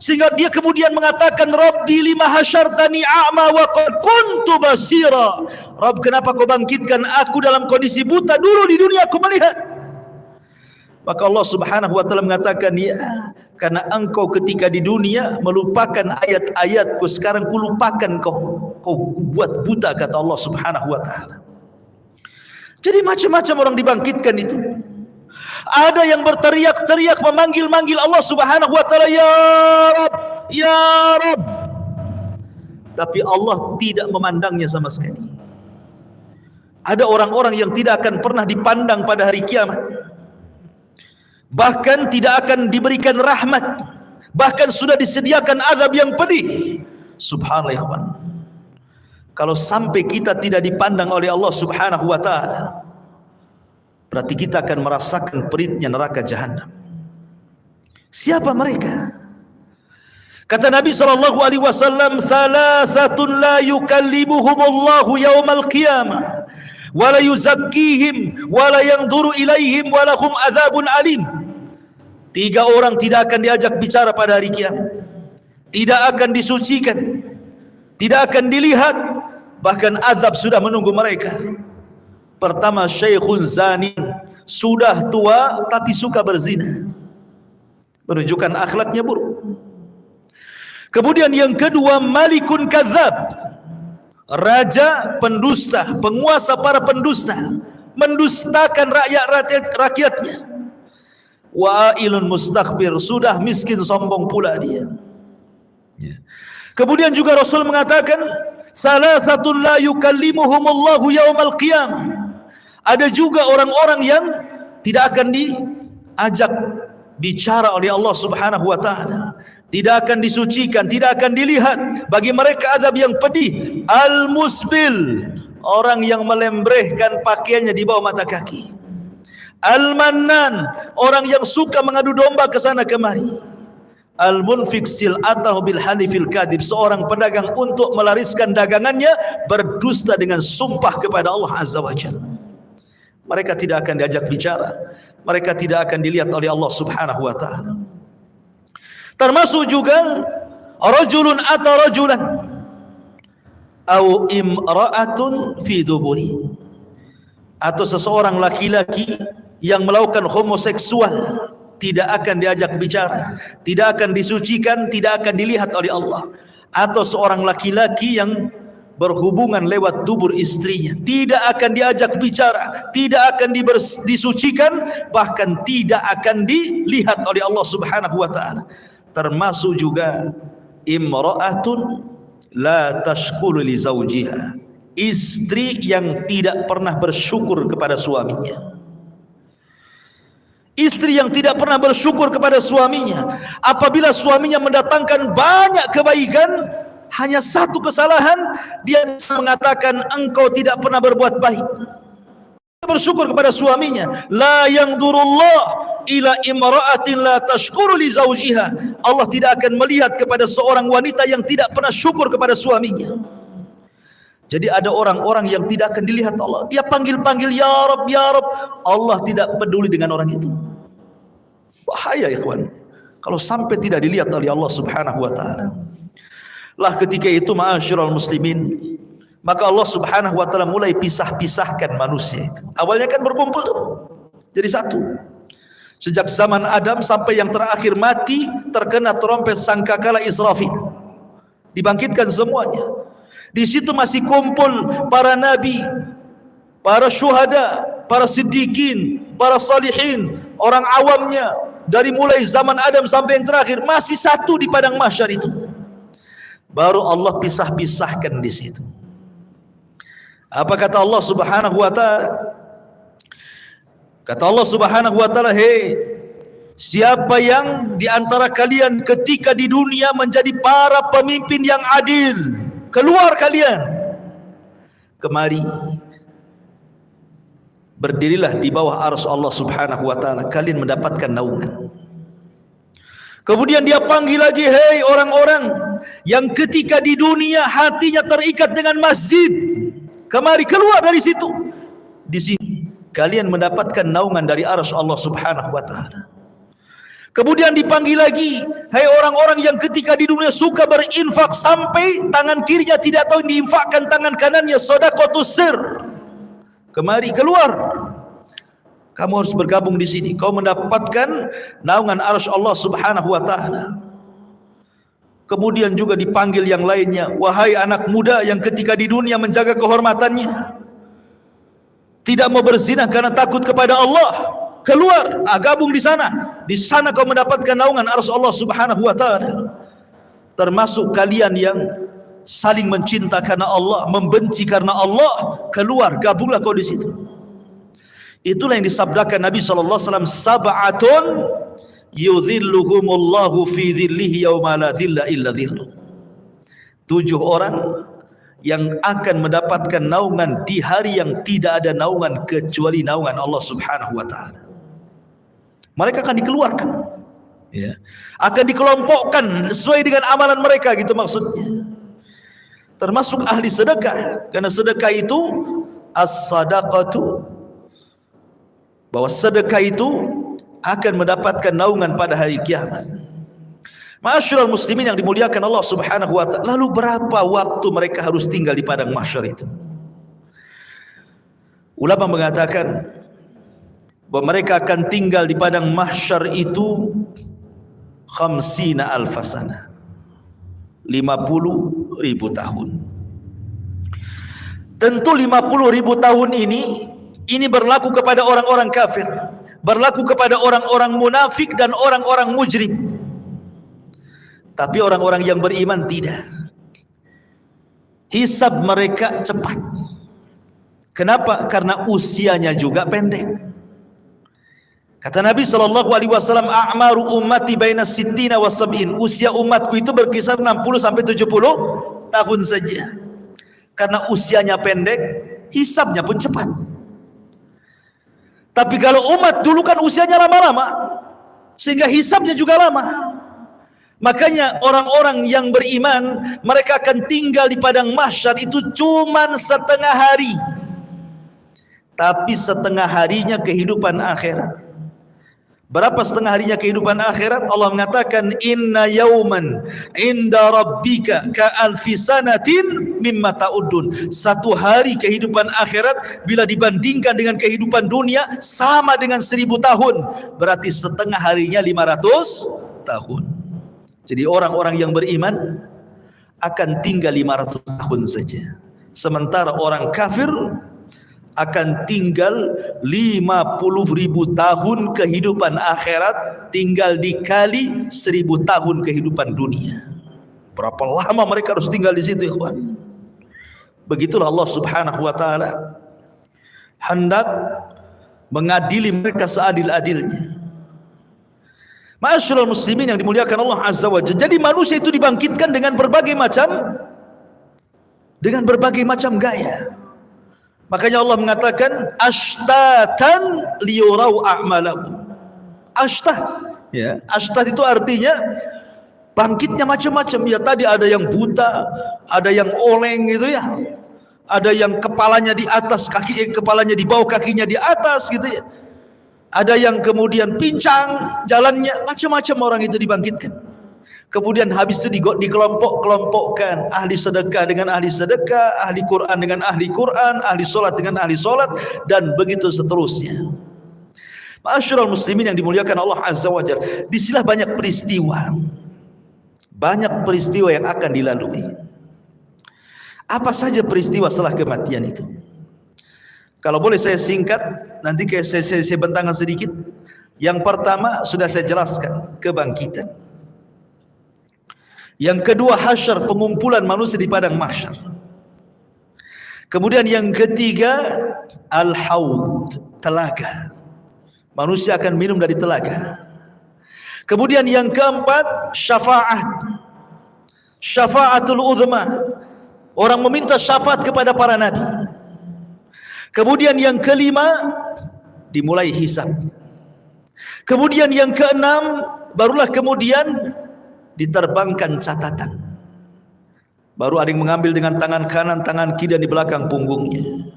sehingga dia kemudian mengatakan, Rabbi lima hasyartani a'ma wa qad kuntu basira. Rabb, kenapa kau bangkitkan aku dalam kondisi buta? Dulu di dunia aku melihat. Maka Allah Subhanahu wa taala mengatakan, ya, karena engkau ketika di dunia melupakan ayat-ayatku, sekarang kulupakan kau buat buta, kata Allah Subhanahu wa taala. Jadi macam-macam orang dibangkitkan itu. Ada yang berteriak-teriak memanggil-manggil Allah Subhanahu wa taala, ya Rabb, ya Rabb. Tapi Allah tidak memandangnya sama sekali. Ada orang-orang yang tidak akan pernah dipandang pada hari kiamat. Bahkan tidak akan diberikan rahmat. Bahkan sudah disediakan azab yang pedih. Subhanallah ya kawan. Kalau sampai kita tidak dipandang oleh Allah Subhanahu wa taala, berarti kita akan merasakan peritnya neraka jahanam. Siapa mereka? Kata Nabi SAW, salasatun la yukallimuhumullahu yaumal qiyamah wa la yuzakkihim wa la yanzuru ilaihim wa lahum adzabun alim. 3 orang tidak akan diajak bicara pada hari kiamat, tidak akan disucikan, tidak akan dilihat, bahkan azab sudah menunggu mereka. Pertama, syekhun zani, sudah tua tapi suka berzina, menunjukkan akhlaknya buruk. Kemudian yang kedua, malikun kadzab, raja pendusta, penguasa para pendusta, mendustakan rakyatnya. Wa'ilun mustakbir, sudah miskin sombong pula dia. Kemudian juga Rasul mengatakan, salasatun la yukallimuhumullahu yaumal qiyamah. Ada juga orang-orang yang tidak akan diajak bicara oleh Allah Subhanahu wa taala, tidak akan disucikan, tidak akan dilihat. Bagi mereka azab yang pedih. Al-musbil, orang yang melembrehkan pakaiannya di bawah mata kaki. Al-mannan, orang yang suka mengadu domba ke sana kemari. Al-munfiq sil'atahu bil halifil kadhib, seorang pedagang untuk melariskan dagangannya berdusta dengan sumpah kepada Allah Azza wa Jalla. Mereka tidak akan diajak bicara, mereka tidak akan dilihat oleh Allah Subhanahu wa taala. Termasuk juga rajulun ata rajulan au imra'atun fi duburi, atau seseorang laki-laki yang melakukan homoseksual, tidak akan diajak bicara, tidak akan disucikan, tidak akan dilihat oleh Allah. Atau seorang laki-laki yang berhubungan lewat dubur istrinya, tidak akan diajak bicara, tidak akan disucikan, bahkan tidak akan dilihat oleh Allah Subhanahu wa taala. Termasuk juga imra'atun la tashkuru li zawjiha, istri yang tidak pernah bersyukur kepada suaminya. Istri yang tidak pernah bersyukur kepada suaminya. Apabila suaminya mendatangkan banyak kebaikan, hanya satu kesalahan, dia mengatakan engkau tidak pernah berbuat baik. Dia bersyukur kepada suaminya. La yanzurullah ila imra'atin la tashkuru li zawjiha. Allah tidak akan melihat kepada seorang wanita yang tidak pernah syukur kepada suaminya. Jadi ada orang-orang yang tidak akan dilihat Allah. Dia panggil-panggil ya Rabb, ya Rabb. Allah tidak peduli dengan orang itu. Bahaya ikhwan, kalau sampai tidak dilihat oleh Allah Subhanahu wa taala. Lah ketika itu ma'asyiral muslimin, maka Allah Subhanahu wa taala mulai pisah-pisahkan manusia itu. Awalnya kan berkumpul tuh, jadi satu. Sejak zaman Adam sampai yang terakhir mati terkena trompet sangkakala Israfil. Dibangkitkan semuanya. Di situ masih kumpul para nabi, para syuhada, para siddiqin, para salihin, orang awamnya, dari mulai zaman Adam sampai yang terakhir masih satu di padang mahsyar itu. Baru Allah pisah-pisahkan di situ. Apa kata Allah Subhanahu wa taala? Kata Allah Subhanahu wa taala, "Hei, siapa yang di antara kalian ketika di dunia menjadi para pemimpin yang adil, keluar kalian. Kemari. Berdirilah di bawah arsy Allah Subhanahu wa taala, kalian mendapatkan naungan." Kemudian dia panggil lagi, "Hei orang-orang yang ketika di dunia hatinya terikat dengan masjid, kemari keluar dari situ. Di sini kalian mendapatkan naungan dari arsy Allah Subhanahu wa taala." Kemudian dipanggil lagi, "Hai orang-orang yang ketika di dunia suka berinfak sampai tangan kirinya tidak tahu diinfakkan tangan kanannya, shadaqatus sir. Kemari keluar. Kamu harus bergabung di sini. Kau mendapatkan naungan arsy Allah Subhanahu wa taala." Kemudian juga dipanggil yang lainnya, "Wahai anak muda yang ketika di dunia menjaga kehormatannya, tidak mau berzina karena takut kepada Allah, keluar, gabung di sana. Di sana kau mendapatkan naungan arsy Allah Subhanahu wa taala." Termasuk kalian yang saling mencinta karena Allah, membenci karena Allah, keluar, gabunglah kau di situ. Itulah yang disabdakan Nabi sallallahu alaihi wasallam, "Sab'atun yudhilluhumullahu fi dhillihi yauma la dhilla illa dhilluh." 7 orang yang akan mendapatkan naungan di hari yang tidak ada naungan kecuali naungan Allah Subhanahu wa taala. Mereka akan dikeluarkan, ya. Akan dikelompokkan sesuai dengan amalan mereka, gitu maksudnya. Termasuk ahli sedekah, karena sedekah itu as-sadaqatu, bahwa sedekah itu akan mendapatkan naungan pada hari kiamat. Ma'asyiral muslimin yang dimuliakan Allah Subhanahu wa taala, lalu berapa waktu mereka harus tinggal di padang mahsyar itu? Ulama mengatakan bahwa mereka akan tinggal di padang mahsyar itu 50.000 sana, 50.000 tahun. Tentu 50.000 tahun ini berlaku kepada orang-orang kafir, berlaku kepada orang-orang munafik dan orang-orang mujrim. Tapi orang-orang yang beriman tidak. Hisab mereka cepat. Kenapa? Karena usianya juga pendek. Kata Nabi SAW, "A'maru ummati baina sittina wa sab'in." Usia umatku itu berkisar 60 sampai 70 tahun saja. Karena usianya pendek, hisabnya pun cepat. Tapi kalau umat dulu kan usianya lama-lama, sehingga hisabnya juga lama. Makanya orang-orang yang beriman, mereka akan tinggal di padang mahsyar itu cuman setengah hari. Tapi setengah harinya kehidupan akhirat. Berapa setengah harinya kehidupan akhirat? Allah mengatakan, "Inna yauman inda rabbika ka'alfi sanatin mimma ta'udun." Satu hari kehidupan akhirat bila dibandingkan dengan kehidupan dunia sama dengan 1000 tahun. Berarti setengah harinya 500 tahun. Jadi orang-orang yang beriman akan tinggal 500 tahun saja. Sementara orang kafir akan tinggal 50.000 tahun kehidupan akhirat, tinggal dikali 1000 tahun kehidupan dunia. Berapa lama mereka harus tinggal di situ, ikhwan? Begitulah Allah Subhanahu wa taala hendak mengadili mereka seadil-adilnya. Ma'asyiral muslimin yang dimuliakan Allah Azza wa Jalla. Jadi manusia itu dibangkitkan dengan berbagai macam gaya. Makanya Allah mengatakan ashtatan liyurau a'malakum. Ashtat, ya. Ashtat itu artinya bangkitnya macam-macam. Ya, tadi ada yang buta, ada yang oleng gitu ya. Ada yang kepalanya di atas, kepalanya di bawah, kakinya di atas gitu ya. Ada yang kemudian pincang jalannya, macam-macam orang itu dibangkitkan. Kemudian habis itu dikelompok-kelompokkan, ahli sedekah dengan ahli sedekah, ahli Quran dengan ahli Quran, ahli solat dengan ahli solat, dan begitu seterusnya. Ma'asyiral muslimin yang dimuliakan Allah Azza wa Jalla, disinilah banyak peristiwa. Banyak peristiwa yang akan dilalui. Apa saja peristiwa setelah kematian itu? Kalau boleh saya singkat, nanti saya bentangkan sedikit. Yang pertama sudah saya jelaskan, kebangkitan. Yang kedua, hasyar, pengumpulan manusia di padang mahsyar. Kemudian yang ketiga, al-haud, telaga. Manusia akan minum dari telaga. Kemudian yang keempat, syafaat. Syafaatul uzma. Orang meminta syafaat kepada para nabi. Kemudian yang kelima, dimulai hisab. Kemudian yang keenam, barulah kemudian diterbangkan catatan. Baru ada yang mengambil dengan tangan kanan, tangan kiri dan di belakang punggungnya.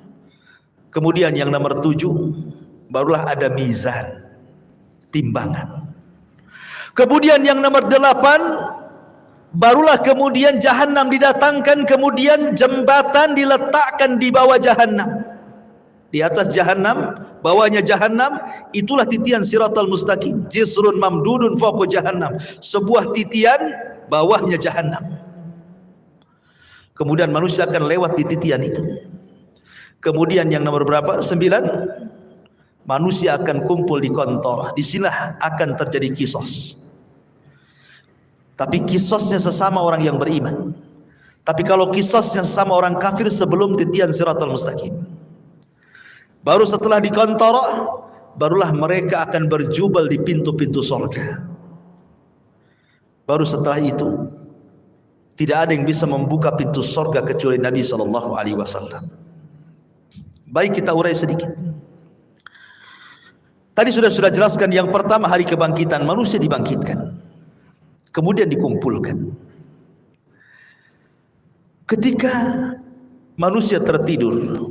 Kemudian yang nomor 7, barulah ada mizan, timbangan. Kemudian yang nomor 8, barulah kemudian jahanam didatangkan, kemudian jembatan diletakkan di bawah jahanam. Di atas jahanam, bawahnya jahanam, itulah titian siratal mustaqim. Jisrun mamdudun fawqa jahannam. Sebuah titian, bawahnya jahanam. Kemudian manusia akan lewat di titian itu. Kemudian yang nomor berapa? 9. Manusia akan kumpul di kontor. Disinilah akan terjadi kisos. Tapi kisosnya sesama orang yang beriman. Tapi kalau kisosnya sesama orang kafir sebelum titian siratal mustaqim. Baru setelah di kontor, barulah mereka akan berjubel di pintu-pintu surga. Baru setelah itu, tidak ada yang bisa membuka pintu surga kecuali Nabi SAW. Baik, kita urai sedikit. Tadi sudah jelaskan, yang pertama hari kebangkitan, manusia dibangkitkan. Kemudian dikumpulkan. Ketika manusia tertidur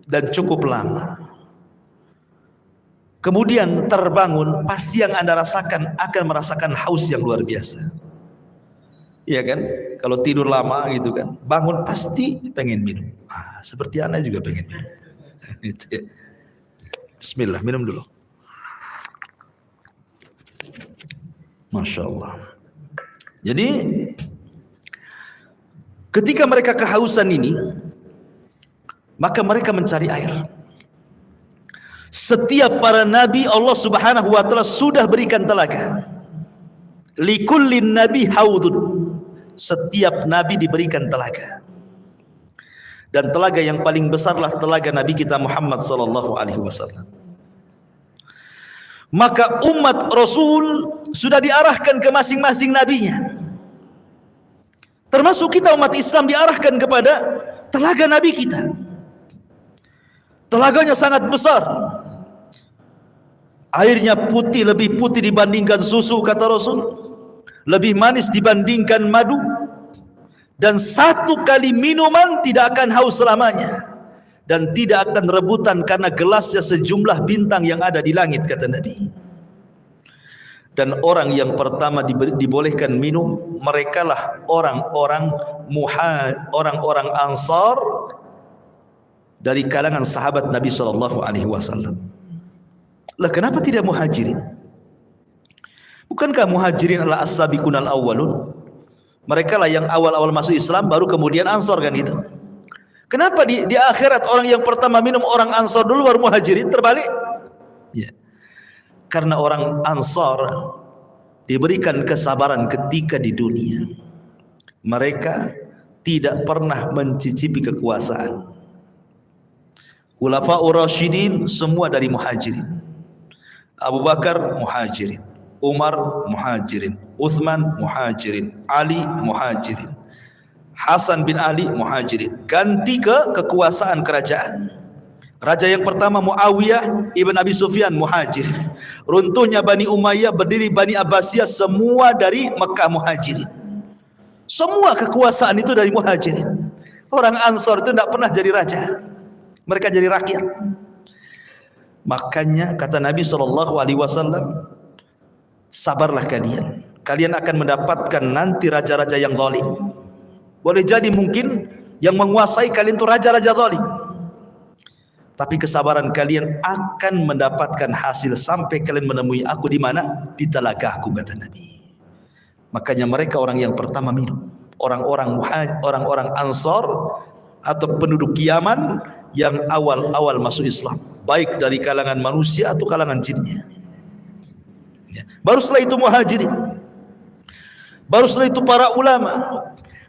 dan cukup lama, kemudian terbangun, pasti yang Anda rasakan akan merasakan haus yang luar biasa. Iya kan? Kalau tidur lama gitu kan, bangun pasti pengen minum. Seperti Anda juga pengen minum. Bismillah, minum dulu. Masya Allah. Jadi ketika mereka kehausan ini, maka mereka mencari air. Setiap para nabi Allah Subhanahu wa taala sudah berikan telaga. Likullin nabi haudun. Setiap nabi diberikan telaga. Dan telaga yang paling besarlah telaga Nabi kita Muhammad sallallahu alaihi wasallam. Maka umat Rasul sudah diarahkan ke masing-masing nabinya. Termasuk kita umat Islam diarahkan kepada telaga nabi kita. Telaganya sangat besar. Airnya putih, lebih putih dibandingkan susu, kata Rasul. Lebih manis dibandingkan madu. Dan satu kali minuman tidak akan haus selamanya. Dan tidak akan rebutan karena gelasnya sejumlah bintang yang ada di langit, kata Nabi. Dan orang yang pertama dibolehkan minum, merekalah orang-orang Ansar dari kalangan sahabat Nabi SAW. Lah kenapa tidak muhajirin? Bukankah muhajirin adalah as-sabiqun al-awwalun? Mereka lah yang awal-awal masuk Islam, baru kemudian Ansar kan itu. Kenapa di akhirat orang yang pertama minum orang Ansar dulu baru muhajirin? Terbalik? Ya. Karena orang Ansar diberikan kesabaran ketika di dunia. Mereka tidak pernah mencicipi kekuasaan. Khulafaur Rasyidin semua dari muhajirin. Abu Bakar muhajirin, Umar muhajirin, Uthman muhajirin, Ali muhajirin, Hasan bin Ali muhajirin. Ganti ke kekuasaan kerajaan. Raja yang pertama Muawiyah ibn Abi Sufyan muhajir. Runtuhnya Bani Umayyah, berdiri Bani Abbasiyah, semua dari Mekah muhajirin. Semua kekuasaan itu dari muhajirin. Orang Ansar itu tidak pernah jadi raja. Mereka jadi rakyat. Makanya kata Nabi SAW, sabarlah kalian. Kalian akan mendapatkan nanti raja-raja yang zalim. Boleh jadi mungkin yang menguasai kalian itu raja-raja zalim. Tapi kesabaran kalian akan mendapatkan hasil sampai kalian menemui aku di mana? Di telagaku, kata Nabi. Makanya mereka orang yang pertama minum. Orang-orang Ansar atau penduduk Yaman yang awal-awal masuk Islam, baik dari kalangan manusia atau kalangan jinnya. Baru setelah itu Muhajirin. Baru setelah itu para ulama.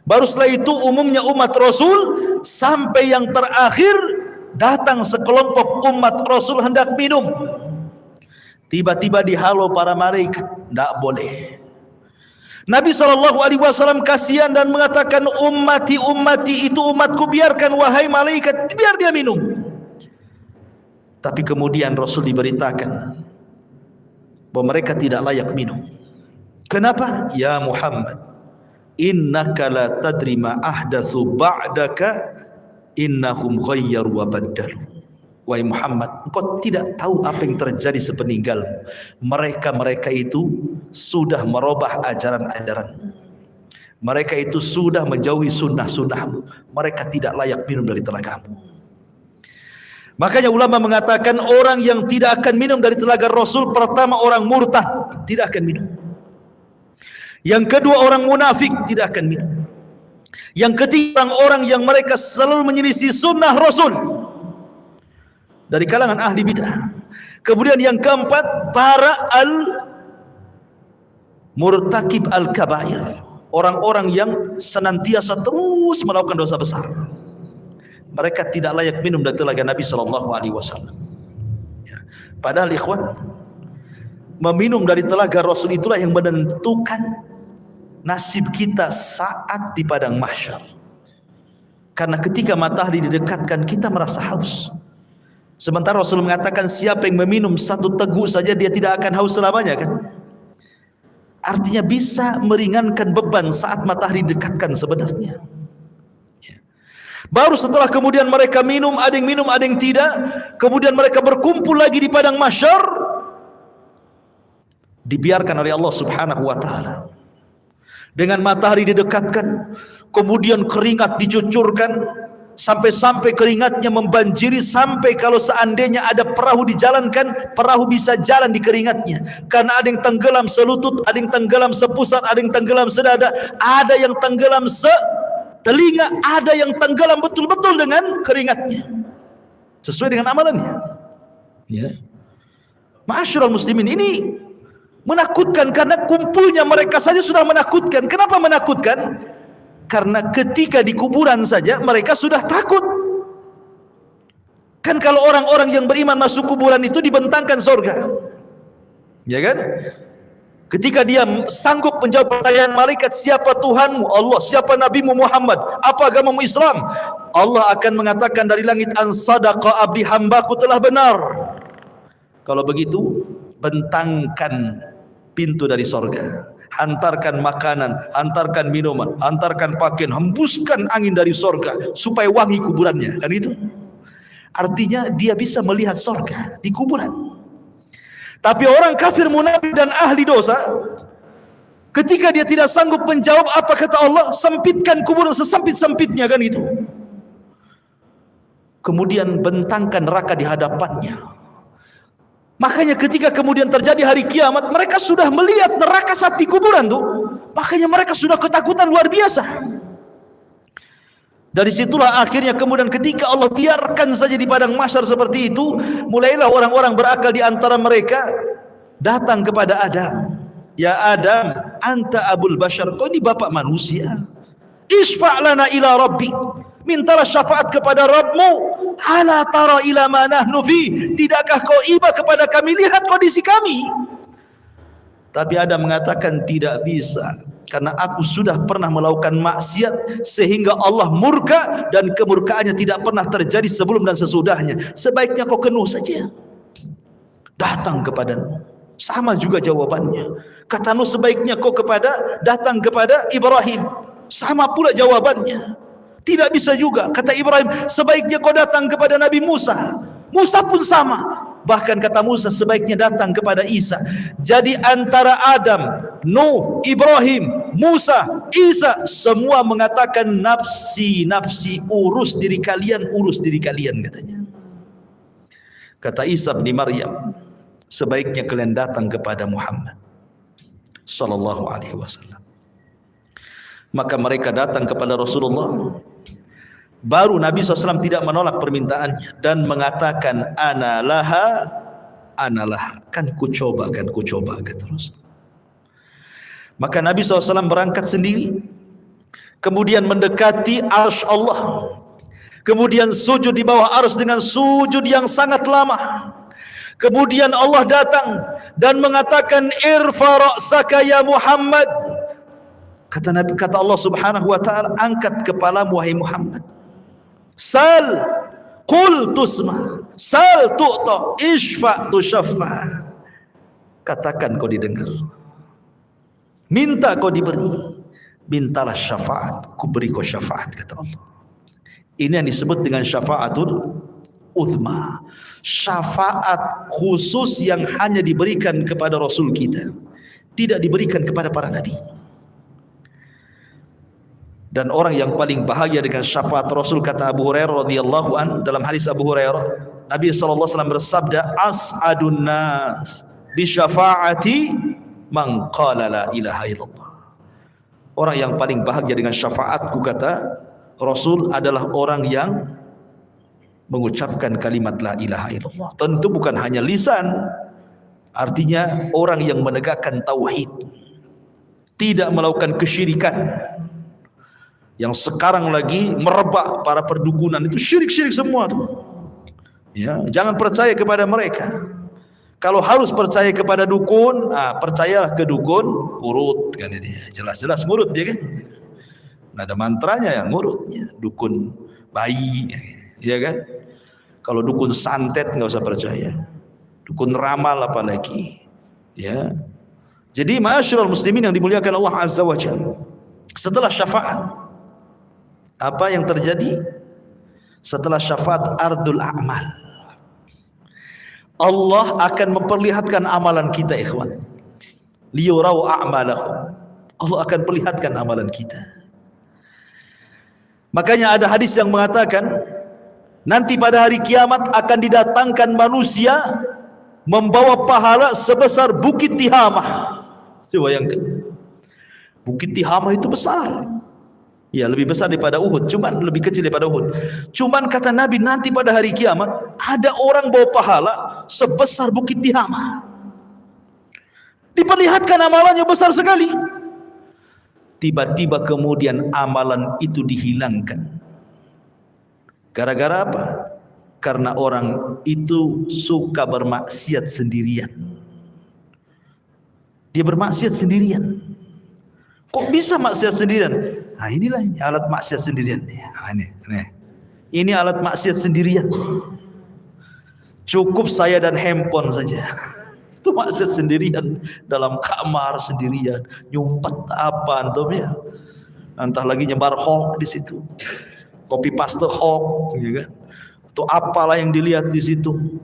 Baru setelah itu umumnya umat Rasul, sampai yang terakhir datang sekelompok umat Rasul hendak minum. Tiba-tiba dihalau para malaikat, tidak boleh. Nabi SAW kasihan dan mengatakan, ummati itu umatku, biarkan wahai malaikat, biar dia minum. Tapi kemudian Rasul diberitakan bahwa mereka tidak layak minum. Kenapa? Ya Muhammad, innaka la tadri ma ahdatsu ba'daka innahum ghayyaru wa baddalu. Wahai Muhammad, engkau tidak tahu apa yang terjadi sepeninggalmu. Mereka itu sudah merubah ajaran-ajaranmu. Mereka itu sudah menjauhi sunnah-sunnahmu. Mereka tidak layak minum dari telagamu. Makanya ulama mengatakan orang yang tidak akan minum dari telaga Rasul, pertama orang murtad, tidak akan minum. Yang kedua orang munafik, tidak akan minum. Yang ketiga orang yang mereka selalu menyelisih sunnah Rasul dari kalangan ahli bidah. Kemudian yang keempat, para al-murtakib al-kabair, orang-orang yang senantiasa terus melakukan dosa besar. Mereka tidak layak minum dari telaga Nabi SAW. Ya. Padahal ikhwan, meminum dari telaga Rasul itulah yang menentukan nasib kita saat di padang mahsyar. Karena ketika matahari didekatkan, kita merasa haus. Sementara Rasul mengatakan siapa yang meminum satu teguk saja dia tidak akan haus selamanya, kan? Artinya bisa meringankan beban saat matahari didekatkan sebenarnya. Baru setelah kemudian mereka minum, ada yang tidak. Kemudian mereka berkumpul lagi di padang mahsyar, dibiarkan oleh Allah Subhanahu wa taala. Dengan matahari didekatkan, kemudian keringat dicucurkan, sampai-sampai keringatnya membanjiri, sampai kalau seandainya ada perahu dijalankan, perahu bisa jalan di keringatnya. Karena ada yang tenggelam selutut, ada yang tenggelam sepusat, ada yang tenggelam sedada, ada yang tenggelam telinga, ada yang tenggelam betul-betul dengan keringatnya, sesuai dengan amalannya. Ya. Ma'asyiral muslimin, ini menakutkan karena kumpulnya mereka saja sudah menakutkan. Kenapa menakutkan? Karena ketika di kuburan saja mereka sudah takut. Kan kalau orang-orang yang beriman masuk kuburan itu dibentangkan surga, ya kan? Ketika dia sanggup menjawab pertanyaan malaikat, siapa Tuhanmu? Allah. Siapa Nabimu Muhammad? Apa agamamu? Islam. Allah akan mengatakan dari langit, an sadaqa abdi, hambaku telah benar. Kalau begitu, bentangkan pintu dari surga, hantarkan makanan, hantarkan minuman, hantarkan pakaian, hembuskan angin dari surga supaya wangi kuburannya, kan itu? Artinya dia bisa melihat surga di kuburan. Tapi orang kafir, munafik dan ahli dosa, ketika dia tidak sanggup menjawab apa kata Allah, sempitkan kuburan sesempit-sempitnya, kan itu. Kemudian bentangkan neraka di hadapannya. Makanya ketika kemudian terjadi hari kiamat, mereka sudah melihat neraka saat di kuburan tuh. Makanya mereka sudah ketakutan luar biasa. Dari situlah akhirnya kemudian ketika Allah biarkan saja di padang mahsyar seperti itu, mulailah orang-orang berakal di antara mereka datang kepada Adam. Ya Adam, anta abul bashar, kau ini bapak manusia. Isfa' lana ila rabbik, mintalah syafaat kepada Rabbmu. Ala tara ila ma nahnu fi, tidakkah kau iba kepada kami, lihat kondisi kami. Tapi Adam mengatakan tidak bisa, karena aku sudah pernah melakukan maksiat sehingga Allah murka, dan kemurkaannya tidak pernah terjadi sebelum dan sesudahnya. Sebaiknya kau kenuh saja, datang kepadamu. Sama juga jawabannya. Kata Nuh, sebaiknya kau datang kepada Ibrahim. Sama pula jawabannya. Tidak bisa juga. Kata Ibrahim, sebaiknya kau datang kepada Nabi Musa. Musa pun sama. Bahkan kata Musa, sebaiknya datang kepada Isa. Jadi antara Adam, Nuh, Ibrahim, Musa, Isa, semua mengatakan nafsi, nafsi, urus diri kalian, katanya. Kata Isa bin Maryam, sebaiknya kalian datang kepada Muhammad sallallahu alaihi wasallam. Maka mereka datang kepada Rasulullah. Baru Nabi SAW tidak menolak permintaannya dan mengatakan ana laha, kan ku coba kata Rasul. Maka Nabi SAW berangkat sendiri, kemudian mendekati arsy Allah, kemudian sujud di bawah arsy dengan sujud yang sangat lama. Kemudian Allah datang dan mengatakan irfa ra'saka ya Muhammad. Kata Allah Subhanahu wa taala, angkat kepalamu wahai Muhammad. Sal qul tusma, sal tu'ta, ishfa tushaffa. Katakan kau didengar, minta kau diberi, mintalah syafaat, ku beri kau syafaat, kata Allah. Ini yang disebut dengan syafaatul uzma, syafaat khusus yang hanya diberikan kepada Rasul kita, tidak diberikan kepada para nabi. Dan orang yang paling bahagia dengan syafaat Rasul, kata Abu Hurairah radhiyallahu an, dalam hadis Abu Hurairah, Nabi sallallahu alaihi wasallam bersabda, as'adun nas bi syafaati man qala la ilaha illallah. Orang yang paling bahagia dengan syafaatku, kata Rasul, adalah orang yang mengucapkan kalimat la ilaha illallah. Tentu bukan hanya lisan, artinya orang yang menegakkan tauhid, tidak melakukan kesyirikan. Yang sekarang lagi merebak para perdukunan itu syirik-syirik semua tuh. Ya, jangan percaya kepada mereka. Kalau harus percaya kepada dukun, percayalah ke dukun urut kan ini. Jelas-jelas ngurut dia kan. Nggak ada mantranya yang ngurutnya. Dukun bayi, ya kan. Kalau dukun santet nggak usah percaya. Dukun ramal apalagi. Ya. Jadi ma'asyiral muslimin yang dimuliakan Allah Azza wa Jalla. Setelah syafaat, apa yang terjadi? Setelah syafaat ardul a'mal, Allah akan memperlihatkan amalan kita, ikhwan. Liyurau a'malahum. Allah akan perlihatkan amalan kita. Makanya ada hadis yang mengatakan nanti pada hari kiamat akan didatangkan manusia membawa pahala sebesar Bukit Tihamah. Coba bayangkan, Bukit Tihamah itu besar. Ya, lebih besar daripada Uhud, cuman lebih kecil daripada Uhud. Cuman kata Nabi, nanti pada hari kiamat ada orang bawa pahala sebesar Bukit Tihamah. Diperlihatkan amalannya besar sekali. Tiba-tiba kemudian amalan itu dihilangkan. Gara-gara apa? Karena orang itu suka bermaksiat sendirian. Dia bermaksiat sendirian. Kok bisa maksiat sendirian? Nah, inilah alat maksiat sendirian. Ini alat maksiat sendirian. Cukup saya dan handphone saja. Itu maksiat sendirian, dalam kamar sendirian, nyumpet apa antum ya. Entah lagi nyebar hoax di situ. Copy paste hoax, ya kan? Atau apalah yang dilihat di situ.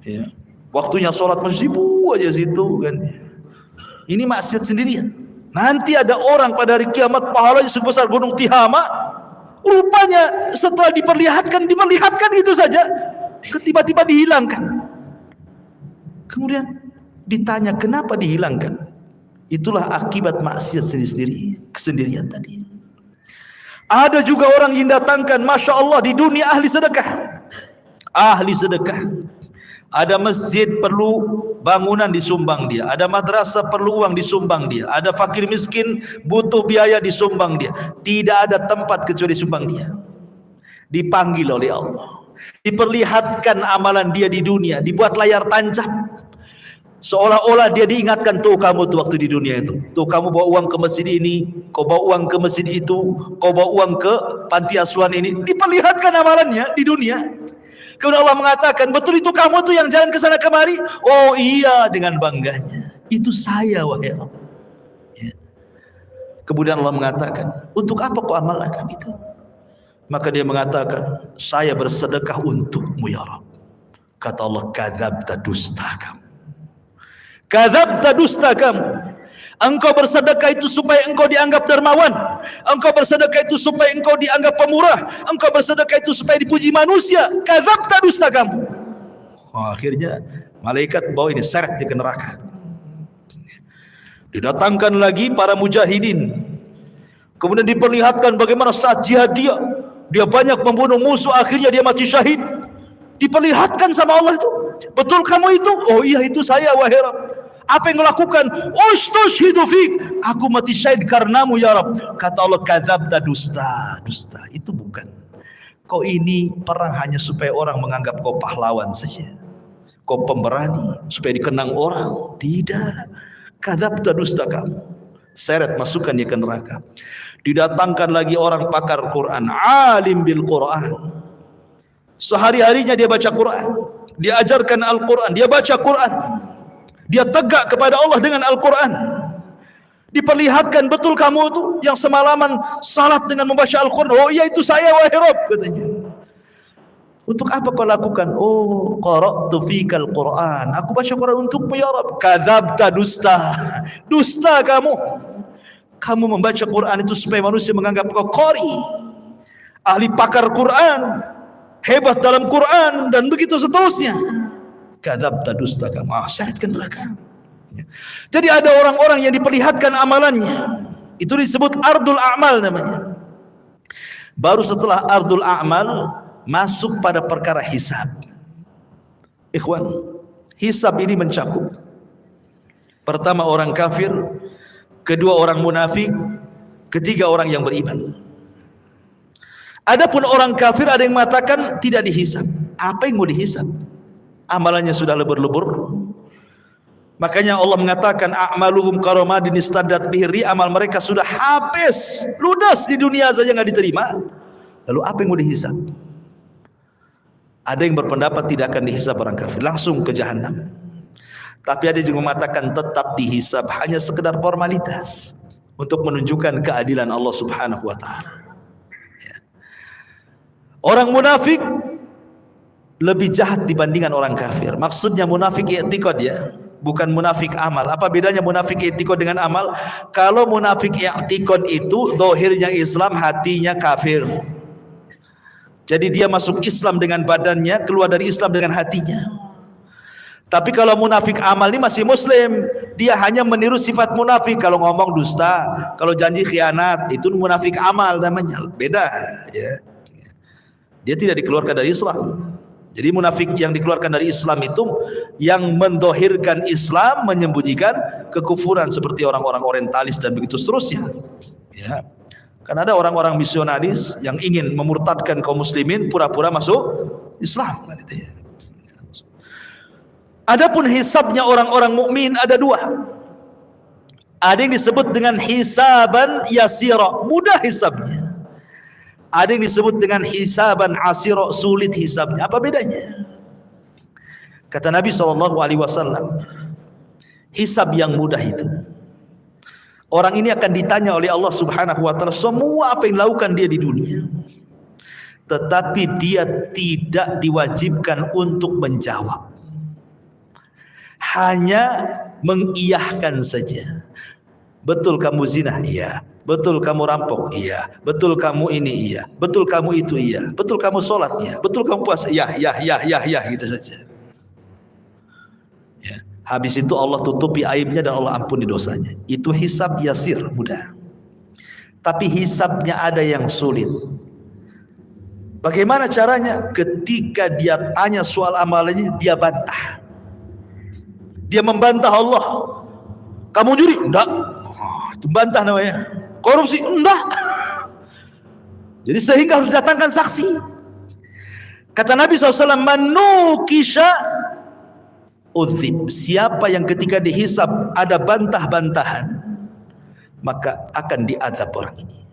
Ya. Waktunya sholat masih sibuk aja situ kan. Ini maksiat sendirian. Nanti ada orang pada hari kiamat pahalanya sebesar gunung Tihamah. Rupanya setelah diperlihatkan itu saja, tiba-tiba dihilangkan. Kemudian ditanya kenapa dihilangkan? Itulah akibat maksiat kesendirian tadi. Ada juga orang yang datangkan, masya Allah, di dunia ahli sedekah. Ahli sedekah. Ada masjid perlu bangunan disumbang dia, ada madrasah perlu uang disumbang dia, ada fakir miskin butuh biaya disumbang dia. Tidak ada tempat kecuali disumbang dia. Dipanggil oleh Allah, diperlihatkan amalan dia di dunia, dibuat layar tancap, seolah-olah dia diingatkan, tuh kamu tuh waktu di dunia itu, tuh kamu bawa uang ke masjid ini, kau bawa uang ke masjid itu, kau bawa uang ke panti asuhan ini. Diperlihatkan amalannya di dunia. Kemudian Allah mengatakan, betul itu kamu tuh yang jalan ke sana kemari? Oh iya, dengan bangganya. Itu saya, wahai Allah. Ya. Kemudian Allah mengatakan, untuk apa kau amalkan itu? Maka dia mengatakan, saya bersedekah untukmu ya Rabb. Kata Allah, kadzabta, dusta kamu. Kadzabta, dusta kamu. Engkau bersedekah itu supaya engkau dianggap dermawan. Engkau bersedekah itu supaya engkau dianggap pemurah. Engkau bersedekah itu supaya dipuji manusia. Kadzabta, dusta kamu. Akhirnya malaikat bawa ini seret dia ke neraka. Didatangkan lagi para mujahidin, kemudian diperlihatkan bagaimana saat jihad dia banyak membunuh musuh, akhirnya dia mati syahid. Diperlihatkan sama Allah itu, betul kamu itu? Oh iya, itu saya wahai Rabb. Apa yang kau lakukan? Ustushhidu fik, aku mati syahid karenamu ya Rabb. Kata Allah, kadzabta, dusta. Itu bukan. Kau ini perang hanya supaya orang menganggap kau pahlawan saja, kau pemberani, supaya dikenang orang. Tidak. Kadzabta, dusta kamu. Seret, masukkan dia ke neraka. Didatangkan lagi orang pakar Quran, alim bil Quran. Sehari-harinya dia baca Quran, dia ajarkan Al-Quran, dia baca Quran, dia tegak kepada Allah dengan Al-Quran. Diperlihatkan, betul kamu itu yang semalaman salat dengan membaca Al-Quran? Oh iya, itu saya wahai Rabb, katanya. Untuk apa kau lakukan? Oh, qara'tu fikal Quran, aku baca Quran untukmu ya Rabb. Kadzabta, dusta kamu membaca Quran itu supaya manusia menganggap kau qari, ahli pakar Quran, hebat dalam Quran, dan begitu seterusnya. Kadzabta, dusta kamu. Syaratkan neraka. Jadi ada orang-orang yang diperlihatkan amalannya, itu disebut ardul a'mal namanya. Baru setelah ardul a'mal masuk pada perkara hisab. Ikhwan, hisab ini mencakup pertama orang kafir, kedua orang munafik, ketiga orang yang beriman. Adapun orang kafir ada yang mengatakan tidak dihisab. Apa yang mau dihisab? Amalannya sudah lebur-lebur. Makanya Allah mengatakan a'maluhum karamadin istaddat bihi, amal mereka sudah habis, ludas di dunia saja nggak diterima. Lalu apa yang mau dihisab? Ada yang berpendapat tidak akan dihisab orang kafir, langsung ke jahanam. Tapi ada juga mengatakan tetap dihisab, hanya sekedar formalitas untuk menunjukkan keadilan Allah Subhanahu wa taala. Orang munafik lebih jahat dibandingkan orang kafir. Maksudnya munafik i'tiqad ya, bukan munafik amal. Apa bedanya munafik i'tiqad dengan amal? Kalau munafik i'tiqad itu zahirnya Islam, hatinya kafir. Jadi dia masuk Islam dengan badannya, keluar dari Islam dengan hatinya. Tapi kalau munafik amal ini masih muslim, dia hanya meniru sifat munafik. Kalau ngomong dusta, kalau janji khianat, itu munafik amal namanya. Beda ya. Dia tidak dikeluarkan dari Islam. Jadi munafik yang dikeluarkan dari Islam itu yang mendohirkan Islam, menyembunyikan kekufuran, seperti orang-orang orientalis dan begitu seterusnya ya. Karena ada orang-orang misionaris yang ingin memurtadkan kaum muslimin, pura-pura masuk Islam gitu ya. Adapun hisabnya orang-orang mukmin ada dua. Ada yang disebut dengan hisaban yasira, mudah hisabnya. Ada yang disebut dengan hisaban asira, sulit hisabnya. Apa bedanya? Kata Nabi SAW, hisab yang mudah itu, orang ini akan ditanya oleh Allah Subhanahu wa taala semua apa yang dilakukan dia di dunia. Tetapi dia tidak diwajibkan untuk menjawab. Hanya mengiyahkan saja. Betul kamu zina? Iya. Betul kamu rampok? Iya. Betul kamu ini? Iya. Betul kamu itu? Iya. Betul kamu sholat? Iya. Betul kamu puasa? Ya, gitu saja. Ya. Habis itu Allah tutupi aibnya dan Allah ampuni dosanya. Itu hisab yasir, mudah. Tapi hisabnya ada yang sulit. Bagaimana caranya? Ketika dia tanya soal amalannya, dia bantah. Dia membantah Allah. Kamu juri? Enggak. Itu bantah namanya. Korupsi? Enggak. Jadi sehingga harus datangkan saksi. Kata Nabi SAW, manukisha udzib. Siapa yang ketika dihisab ada bantah-bantahan, maka akan diazab orang ini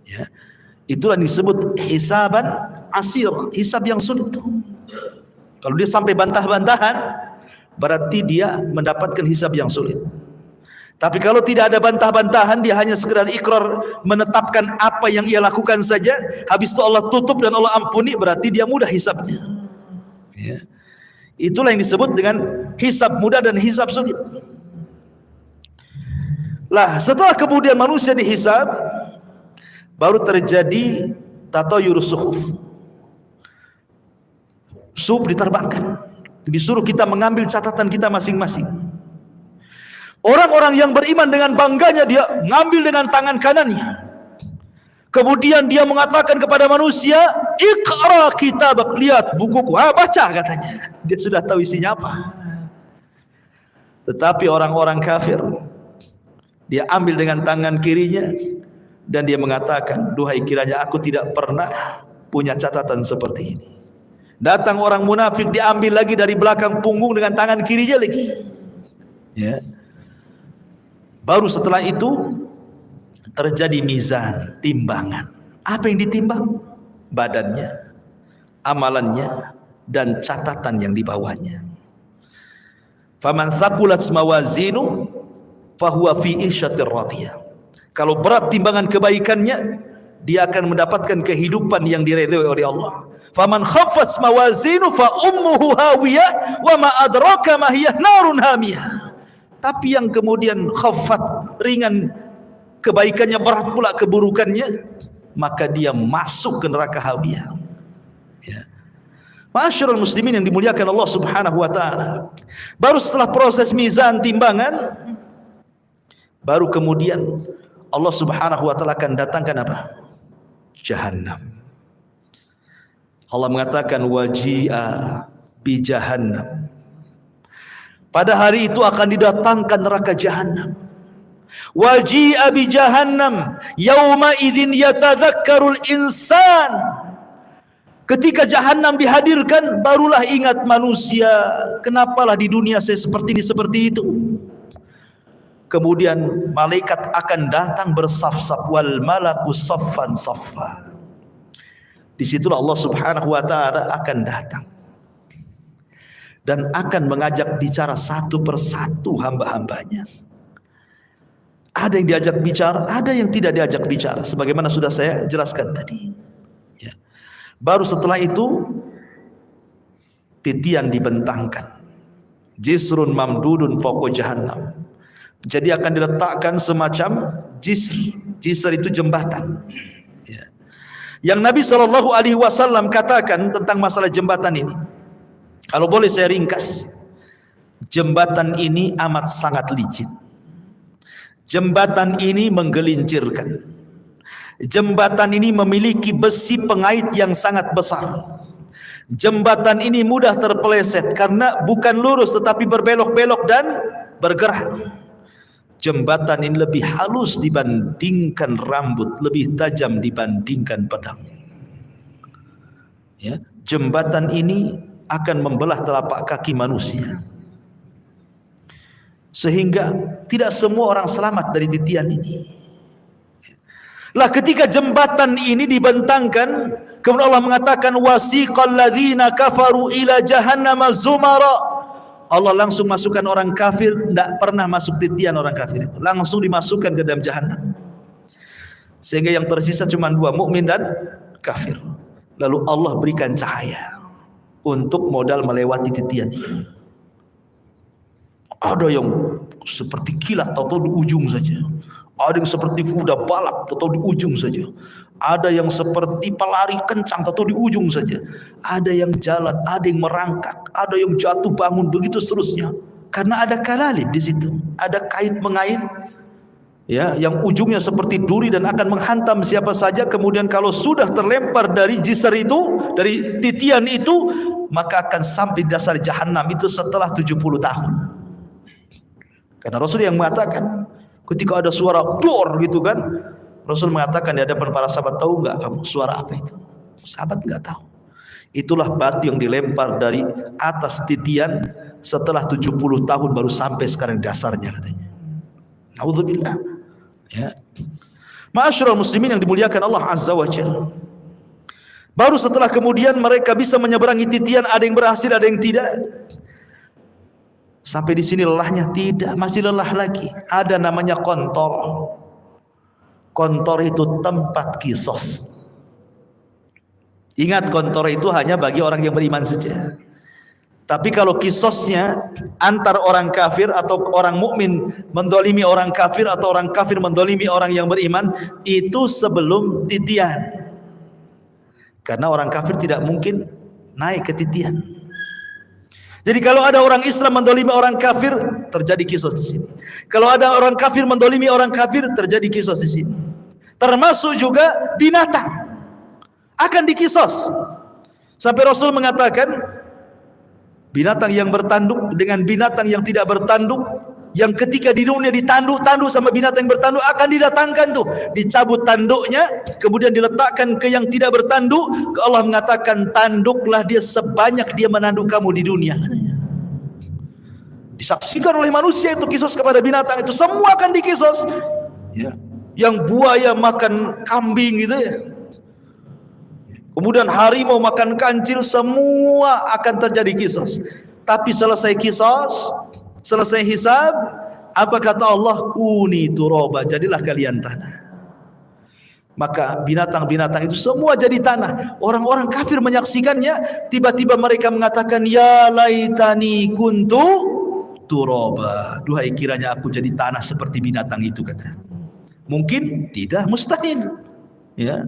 ya. Itulah yang disebut hisaban asir, hisab yang sulit. Kalau dia sampai bantah-bantahan, berarti dia mendapatkan hisab yang sulit. Tapi kalau tidak ada bantah-bantahan, dia hanya sekedar ikrar, menetapkan apa yang ia lakukan saja, habis itu Allah tutup dan Allah ampuni, berarti dia mudah hisabnya ya. Itulah yang disebut dengan hisab mudah dan hisab sulit. Lah, setelah kemudian manusia dihisab, baru terjadi tatayurus suhuf. Suhuf diterbangkan. Disuruh kita mengambil catatan kita masing-masing. Orang-orang yang beriman dengan bangganya dia ngambil dengan tangan kanannya. Kemudian dia mengatakan kepada manusia, "Iqra kitabak, lihat bukuku." Baca katanya. Dia sudah tahu isinya apa. Tetapi orang-orang kafir, dia ambil dengan tangan kirinya dan dia mengatakan, "Duhai, kiranya aku tidak pernah punya catatan seperti ini." Datang orang munafik, diambil lagi dari belakang punggung dengan tangan kirinya lagi. Ya. Baru setelah itu terjadi mizan, timbangan. Apa yang ditimbang? Badannya, amalannya, dan catatan yang dibawanya. Faman thaqulat mawazinu fahuwa fi isyatir radiyah. Kalau berat timbangan kebaikannya, dia akan mendapatkan kehidupan yang diridhoi oleh Allah. Faman khaffat mawazinu fa ummuhu hawiyah wa ma adraka ma hiya narun hamiyah. Tapi yang kemudian khaffat, ringan kebaikannya, berat pula keburukannya, maka dia masuk ke neraka hawiyah. Ya. Ma'asyiral muslimin yang dimuliakan Allah Subhanahu wa taala. Baru setelah proses mizan, timbangan, baru kemudian Allah Subhanahu wa taala akan datangkan apa? Jahannam. Allah mengatakan waji'a bi jahannam. Pada hari itu akan didatangkan neraka jahannam. Waji'a bi jahannam yauma idzin yatadzakkarul insan. Ketika jahannam dihadirkan, barulah ingat manusia, kenapalah di dunia saya seperti ini, seperti itu. Kemudian malaikat akan datang bersaf-saf, wal malaku saffan saffa. Disitulah Allah Subhanahu wa taala akan datang dan akan mengajak bicara satu persatu hamba-hambanya. Ada yang diajak bicara, ada yang tidak diajak bicara, sebagaimana sudah saya jelaskan tadi. Ya. Baru setelah itu titian dibentangkan, jisrun mamdudun fawqa jahannam. Jadi akan diletakkan semacam jisr. Jisr itu jembatan. Ya. Yang Nabi SAW katakan tentang masalah jembatan ini, kalau boleh saya ringkas, jembatan ini amat sangat licin. Jembatan ini menggelincirkan. Jembatan ini memiliki besi pengait yang sangat besar. Jembatan ini mudah terpeleset karena bukan lurus tetapi berbelok-belok dan bergerak. Jembatan ini lebih halus dibandingkan rambut, lebih tajam dibandingkan pedang. Ya, jembatan ini akan membelah telapak kaki manusia, sehingga tidak semua orang selamat dari titian ini. Lah ketika jembatan ini dibentangkan, kemudian Allah mengatakan wasiqal ladzina kafaru ila jahannama zumara. Allah langsung masukkan orang kafir, tidak pernah masuk titian orang kafir itu, langsung dimasukkan ke dalam jahannam. Sehingga yang tersisa cuma dua, mukmin dan kafir. Lalu Allah berikan cahaya untuk modal melewati titian itu. Ada yang seperti kilat atau di ujung saja. Ada yang seperti kuda balap atau di ujung saja. Ada yang seperti pelari kencang atau di ujung saja. Ada yang jalan, ada yang merangkak, ada yang jatuh bangun, begitu seterusnya. Karena ada kalalib di situ, ada kait mengait, ya, yang ujungnya seperti duri dan akan menghantam siapa saja. Kemudian kalau sudah terlempar dari jisr itu, dari titian itu, maka akan sampai di dasar jahannam itu setelah 70 tahun. Karena Rasul yang mengatakan, ketika ada suara dor gitu kan, Rasul mengatakan di hadapan para sahabat, tahu enggak kamu suara apa itu? Sahabat enggak tahu. Itulah batu yang dilempar dari atas titian setelah 70 tahun baru sampai sekarang dasarnya katanya. Naudzubillah. Ya. Ma'asyiral muslimin yang dimuliakan Allah Azza wa Jalla. Baru setelah kemudian mereka bisa menyeberangi titian, ada yang berhasil, ada yang tidak. Sampai di sini lelahnya? Tidak, masih lelah lagi. Ada namanya kontor. Kontor itu tempat kisos. Ingat, kontor itu hanya bagi orang yang beriman saja. Tapi kalau kisosnya antar orang kafir atau orang mukmin mendolimi orang kafir atau orang kafir mendolimi orang yang beriman, itu sebelum titian. Karena orang kafir tidak mungkin naik ke titian. Jadi kalau ada orang Islam mendolimi orang kafir, terjadi kisos di sini. Kalau ada orang kafir mendolimi orang kafir, terjadi kisos di sini. Termasuk juga binatang akan dikisos. Sampai Rasul mengatakan, binatang yang bertanduk dengan binatang yang tidak bertanduk, yang ketika di dunia ditanduk-tanduk sama binatang yang bertanduk, akan didatangkan tuh, dicabut tanduknya, kemudian diletakkan ke yang tidak bertanduk. Allah mengatakan, tanduklah dia sebanyak dia menanduk kamu di dunia. Disaksikan oleh manusia itu kisos kepada binatang itu, semua akan dikisos. Ya. Yang buaya makan kambing gitu ya, kemudian harimau makan kancil, semua akan terjadi kisos. Tapi selesai kisos, selesai hisab, apa kata Allah? Kuni turaba, jadilah kalian tanah. Maka binatang-binatang itu semua jadi tanah. Orang-orang kafir menyaksikannya, tiba-tiba mereka mengatakan, ya laitani kuntu turaba, duhai kiranya aku jadi tanah seperti binatang itu, kata. Mungkin tidak, mustahil. Ya.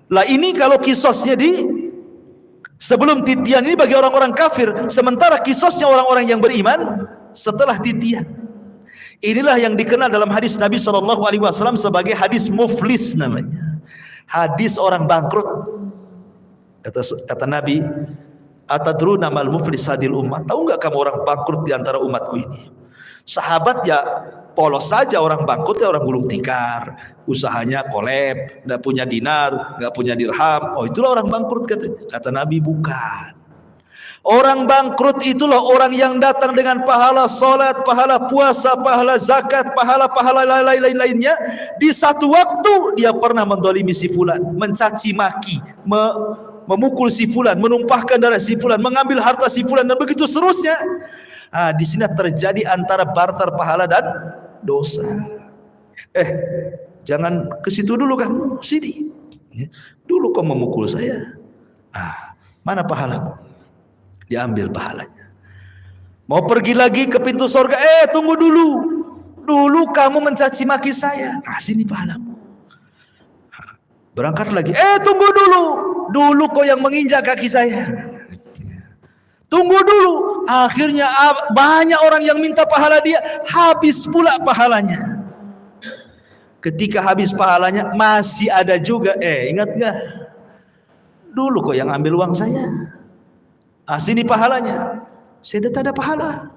Lah ini kalau kisosnya sebelum titian ini bagi orang-orang kafir, sementara kisosnya orang-orang yang beriman setelah titian. Inilah yang dikenal dalam hadis Nabi SAW sebagai hadis muflis namanya. Hadis orang bangkrut. Kata Nabi, atadruna mal muflis hadil ummah? Tahu enggak kamu orang bangkrut di antara umatku ini? Sahabat ya polos saja, orang bangkrut ya orang gulung tikar, usahanya kolab, nggak punya dinar, nggak punya dirham. Oh, itulah orang bangkrut katanya. Kata Nabi, bukan. Orang bangkrut itulah orang yang datang dengan pahala salat, pahala puasa, pahala zakat, pahala-pahala lain-lainnya. Di satu waktu dia pernah mendolimi si fulan, mencaci maki, memukul si fulan, menumpahkan darah si fulan, mengambil harta si fulan, dan begitu seterusnya. Di sini terjadi antara barter pahala dan dosa. Jangan ke situ dulu kamu, sini. Dulu kau memukul saya. Mana pahalamu? Diambil pahalanya. Mau pergi lagi ke pintu surga, tunggu dulu. Dulu kamu mencaci maki saya. Sini pahalamu. Berangkat lagi, tunggu dulu. Dulu kau yang menginjak kaki saya. Tunggu dulu. Akhirnya banyak orang yang minta pahala dia, habis pula pahalanya. Ketika habis pahalanya, masih ada juga, ingat gak? Dulu kok yang ambil uang saya. Sini pahalanya. Saya tak ada pahala.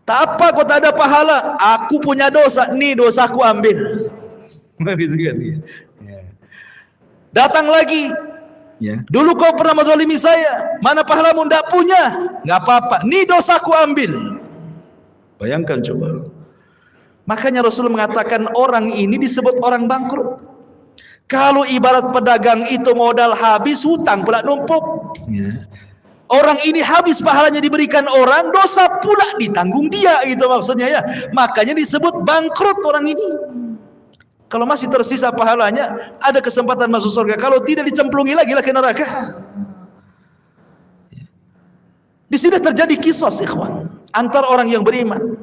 Tak apa kok tak ada pahala. Aku punya dosa, nih dosaku ambil. Gitu kan? Datang lagi. Ya. Dulu kau pernah menzalimi saya, mana pahalamu? Tidak punya, nggak apa-apa, nih dosaku ambil. Bayangkan coba. Makanya Rasul mengatakan orang ini disebut orang bangkrut. Kalau ibarat pedagang itu modal habis, hutang pula numpuk. Ya. Orang ini habis pahalanya diberikan orang, dosa pula ditanggung dia, itu maksudnya ya. Makanya disebut bangkrut orang ini. Kalau masih tersisa pahalanya, ada kesempatan masuk surga. Kalau tidak, dicemplungi lagi ke neraka. Di sini terjadi kisos, ikhwan, antar orang yang beriman.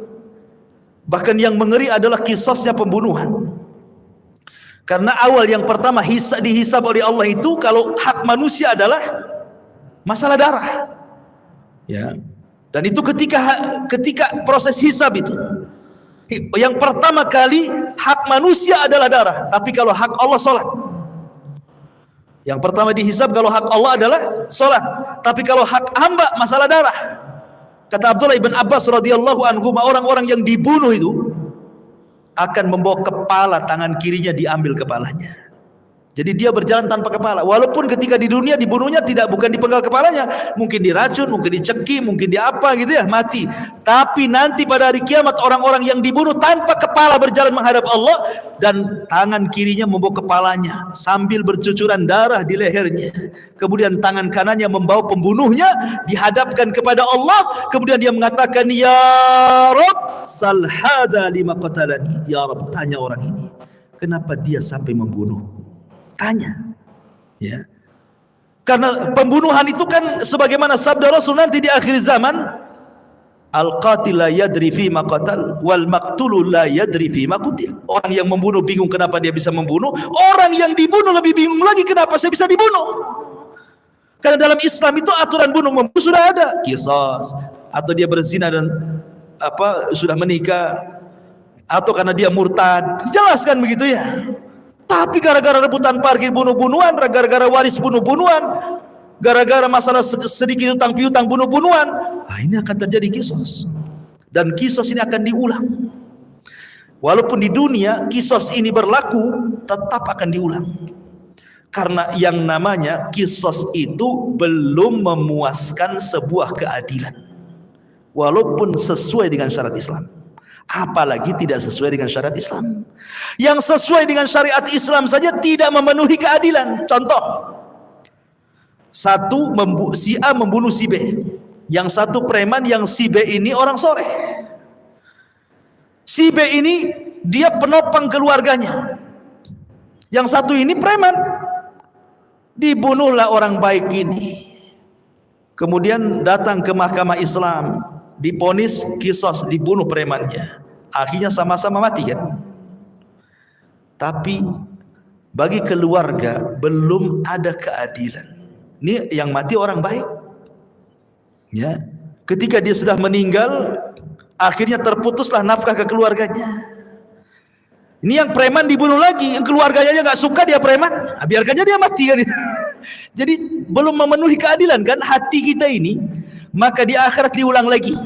Bahkan yang mengeri adalah kisosnya pembunuhan. Karena awal yang pertama dihisab oleh Allah itu, kalau hak manusia adalah masalah darah. Ya. Dan itu ketika proses hisab itu. Yang pertama kali hak manusia adalah darah, tapi kalau hak Allah salat. Yang pertama dihisab kalau hak Allah adalah salat, tapi kalau hak hamba masalah darah. Kata Abdullah ibn Abbas radhiyallahu anhu, orang-orang yang dibunuh itu akan membawa kepala, tangan kirinya diambil kepalanya. Jadi dia berjalan tanpa kepala. Walaupun ketika di dunia dibunuhnya bukan dipenggal kepalanya, mungkin diracun, mungkin dicekik, mungkin diapa gitu ya, mati. Tapi nanti pada hari kiamat orang-orang yang dibunuh tanpa kepala berjalan menghadap Allah, dan tangan kirinya membawa kepalanya sambil bercucuran darah di lehernya. Kemudian tangan kanannya membawa pembunuhnya dihadapkan kepada Allah. Kemudian dia mengatakan, ya Rabb, sal hadza lima qatalani. Ya Rabb, tanya orang ini, kenapa dia sampai membunuh? Tanya, ya. Karena pembunuhan itu kan sebagaimana sabda Rasul nanti di akhir zaman, al-qatil la yadri fi ma qatal wal maqtulu la yadri fi ma qutil. Orang yang membunuh bingung kenapa dia bisa membunuh, orang yang dibunuh lebih bingung lagi kenapa saya bisa dibunuh. Karena dalam Islam itu aturan bunuh membunuh sudah ada, qisas. Atau dia berzina dan sudah menikah, atau karena dia murtad, dijelaskan begitu ya. Tapi gara-gara rebutan parkir bunuh-bunuhan, gara-gara waris bunuh-bunuhan, gara-gara masalah sedikit utang piutang bunuh-bunuhan, ini akan terjadi qisas. Dan qisas ini akan diulang. Walaupun di dunia qisas ini berlaku, tetap akan diulang. Karena yang namanya qisas itu belum memuaskan sebuah keadilan, walaupun sesuai dengan syariat Islam. Apalagi tidak sesuai dengan syariat Islam. Yang sesuai dengan syariat Islam saja tidak memenuhi keadilan. Contoh, si A membunuh si B, yang satu preman, yang si B ini orang soleh. Si B ini dia penopang keluarganya, yang satu ini preman. Dibunuhlah orang baik ini, kemudian datang ke mahkamah Islam, diponis qisas, dibunuh premannya, akhirnya sama-sama mati kan. Tapi bagi keluarga belum ada keadilan. Ini yang mati orang baik ya, ketika dia sudah meninggal akhirnya terputuslah nafkah ke keluarganya. Ini yang preman dibunuh lagi, yang keluarganya aja nggak suka dia preman, biarkannya dia mati kan. Jadi belum memenuhi keadilan kan hati kita ini. Maka di akhirat diulang lagi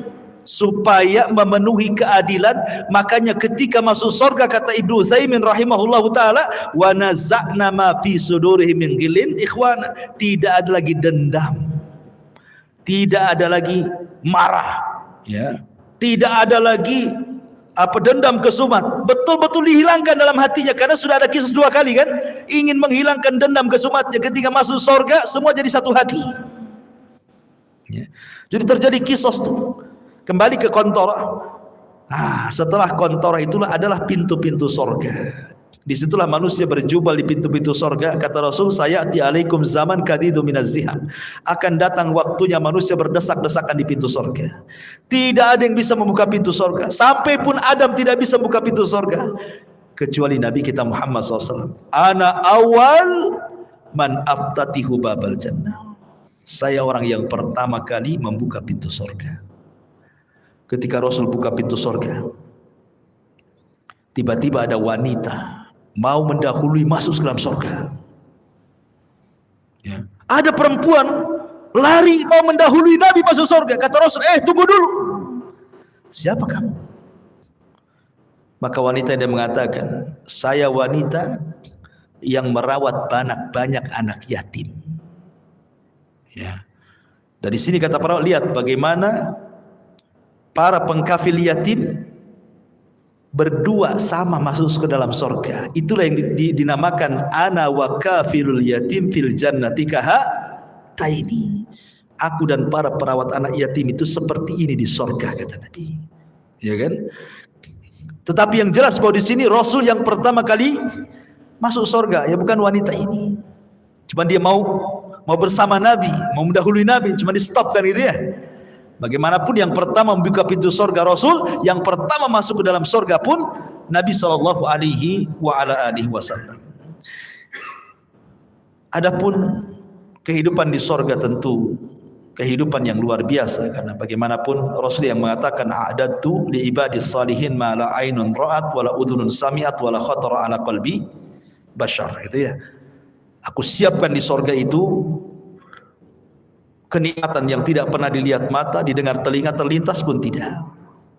supaya memenuhi keadilan. Makanya ketika masuk surga, kata Ibnu Utsaimin rahimahullahu taala, wa naza'na ma fi sudurihim min ghillin ikhwana, tidak ada lagi dendam, tidak ada lagi marah ya, tidak ada lagi dendam kesumat, betul-betul dihilangkan dalam hatinya. Karena sudah ada kisah 2 kali kan, ingin menghilangkan dendam kesumatnya. Ketika masuk surga semua jadi satu hati ya. Jadi terjadi kisah tuh. Kembali ke kontora. Setelah kontora itulah adalah pintu-pintu surga. Disitulah manusia berjubel di pintu-pintu surga. Kata Rasul, sayati alaikum zaman kadidu minaz ziham, akan datang waktunya manusia berdesak-desakan di pintu surga. Tidak ada yang bisa membuka pintu surga. Sampai pun Adam tidak bisa membuka pintu surga, kecuali Nabi kita Muhammad SAW. Ana awal man aftatihu babal jannah. Saya orang yang pertama kali membuka pintu surga. Ketika Rasul buka pintu surga, tiba-tiba ada wanita mau mendahului masuk ke dalam surga ya. Ada perempuan lari mau mendahului Nabi masuk surga. Kata Rasul, tunggu dulu, siapa kamu? Maka wanita yang mengatakan, saya wanita yang merawat banyak anak yatim ya. Dari sini kata para, lihat bagaimana para pengkafil yatim berdua sama masuk ke dalam surga. Itulah yang dinamakan ana wa kafilul yatim fil jannati kahataini. Aku dan para perawat anak yatim itu seperti ini di surga, kata Nabi. Ya kan? Tetapi yang jelas bahwa di sini Rasul yang pertama kali masuk surga ya bukan wanita ini. Cuma dia mau bersama Nabi, mau mendahului Nabi, cuma di stop kan gitu ya. Bagaimanapun yang pertama membuka pintu surga Rasul, yang pertama masuk ke dalam surga pun Nabi sallallahu alaihi wasallam. Adapun kehidupan di surga tentu kehidupan yang luar biasa, karena bagaimanapun Rasul yang mengatakan a'dadtu li ibadis salihin ma la ainun ra'at wa la udhunun sami'at wa la khatara ala qalbi bashar, gitu ya. Aku siapkan di surga itu kenikmatan yang tidak pernah dilihat mata, didengar telinga, terlintas pun tidak.